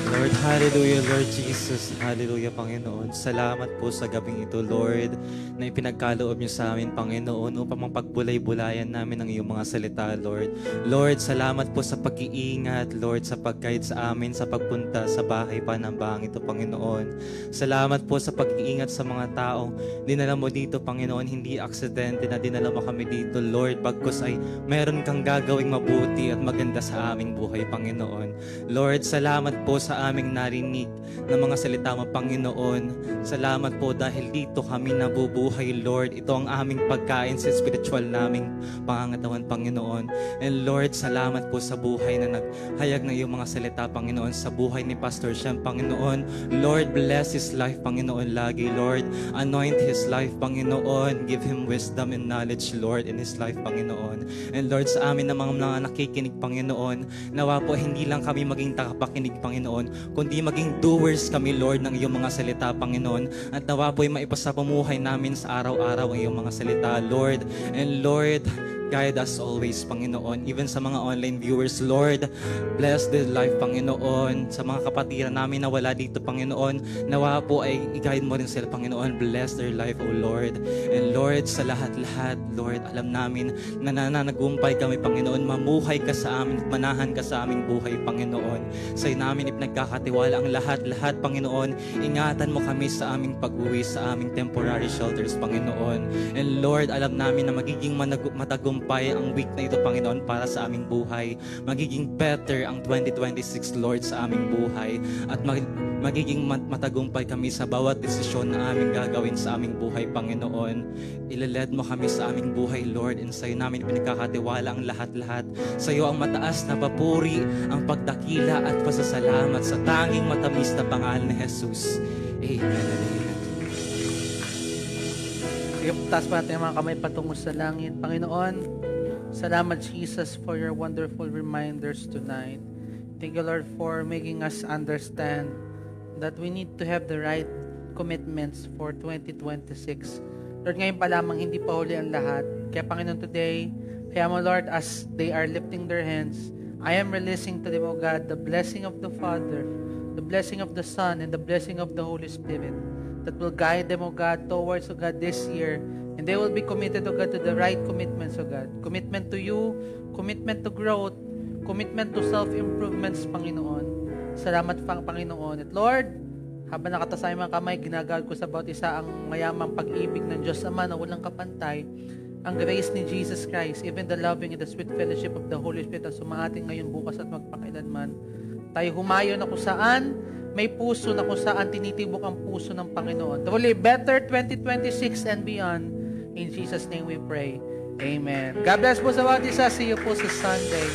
Lord, hallelujah, Lord Jesus, hallelujah, Panginoon. Salamat po sa gabing ito, Lord, na ipinagkaloob niyo sa amin, Panginoon, upang mapagbulay-bulayan namin ang iyong mga salita, Lord. Lord, salamat po sa pag-iingat, Lord, sa pag-guide sa amin, sa pagpunta sa bahay panambahang ito, Panginoon. Salamat po sa pag-iingat sa mga taong dinala mo dito, Panginoon, hindi aksidente na dinala mo kami dito, Lord, bagkus ay meron kang gagawing mabuti at maganda sa aming buhay, Panginoon. Lord, salamat po sa aming narinig ng mga salita mo, Panginoon. Salamat po dahil dito kami nabubuhay, Lord. Ito ang aming pagkain sa spiritual naming pangangatawan, Panginoon. And Lord, salamat po sa buhay na naghayag ng iyong mga salita, Panginoon, sa buhay ni Pastor Shem, Panginoon. Lord, bless his life, Panginoon, lagi, Lord. Anoint his life, Panginoon. Give him wisdom and knowledge, Lord, in his life, Panginoon. And Lord, sa amin na mga nakikinig, Panginoon, nawa po hindi lang kami maging takapakinig, Panginoon, kundi maging doers kami, Lord, ng iyong mga salita, Panginoon. At nawa po ay maipasa pamuhay namin sa araw-araw ang iyong mga salita, Lord. And Lord, guide us always, Panginoon. Even sa mga online viewers, Lord, bless their life, Panginoon. Sa mga kapatiran namin na wala dito, Panginoon, nawa po ay i-guide mo rin sila, Panginoon. Bless their life, O Lord. And Lord, sa lahat-lahat, Lord, alam namin na nananagumpay kami, Panginoon. Mamuhay ka sa amin, manahan ka sa aming buhay, Panginoon. Sa'yo namin ipinagkakatiwala ang lahat-lahat, Panginoon. Ingatan mo kami sa aming pag-uwi, sa aming temporary shelters, Panginoon. And Lord, alam namin na magiging matagumpay matagumpay ang week na ito, Panginoon, para sa aming buhay. Magiging better ang 2026, Lord, sa aming buhay. At magiging matagumpay kami sa bawat desisyon na aming gagawin sa aming buhay, Panginoon. Ileled mo kami sa aming buhay, Lord, and sa'yo namin pinagkakatiwala ang lahat-lahat. Sa'yo ang mataas na papuri, ang pagdakila at pasasalamat sa tanging matamis na pangalan ni Jesus. Amen and amen. Sige, taas pa natin ang mga kamay patungo sa langit. Panginoon, salamat Jesus for your wonderful reminders tonight. Thank you, Lord, for making us understand that we need to have the right commitments for 2026. Lord, ngayon pa lamang hindi pa huli ang lahat. Kaya Panginoon, today, kaya mo, Lord, as they are lifting their hands, I am releasing to them, O God, the blessing of the Father, the blessing of the Son, and the blessing of the Holy Spirit that will guide them, O God, towards, O God, this year. And they will be committed, O God, to the right commitments, O God. Commitment to you, commitment to growth, commitment to self-improvements, Panginoon. Salamat, Panginoon. At Lord, habang nakatasay mga kamay, ginagawad ko sa bawat isa ang mayamang pag-ibig ng Diyos Ama na walang kapantay, ang grace ni Jesus Christ, even the loving and the sweet fellowship of the Holy Spirit na sumaating ngayon, bukas at magpakailanman. Tayo humayo na kung saan may puso, na kung saan tinitibok ang puso ng Panginoon. To live better 2026 and beyond. In Jesus' name we pray. Amen. God bless po sa bawat isa. See you po sa Sunday.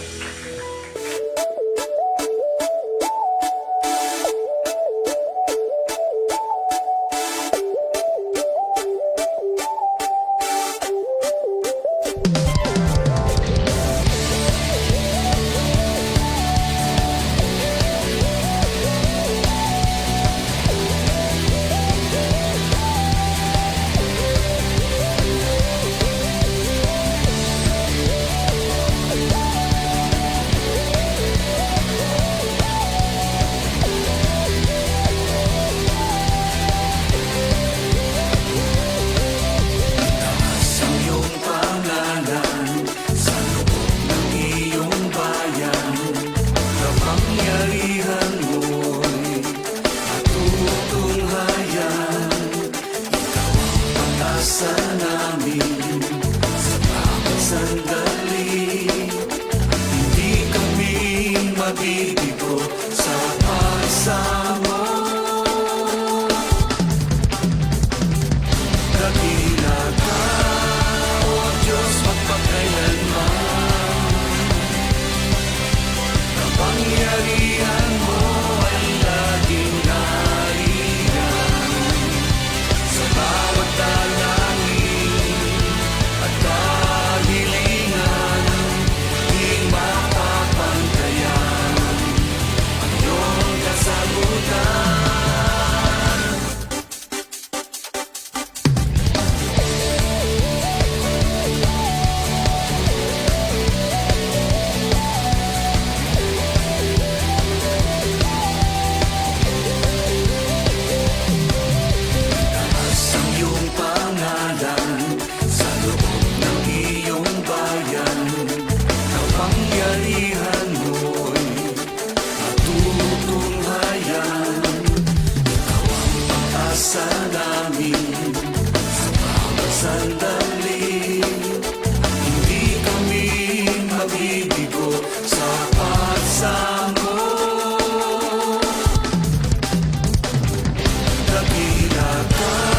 Dakila ka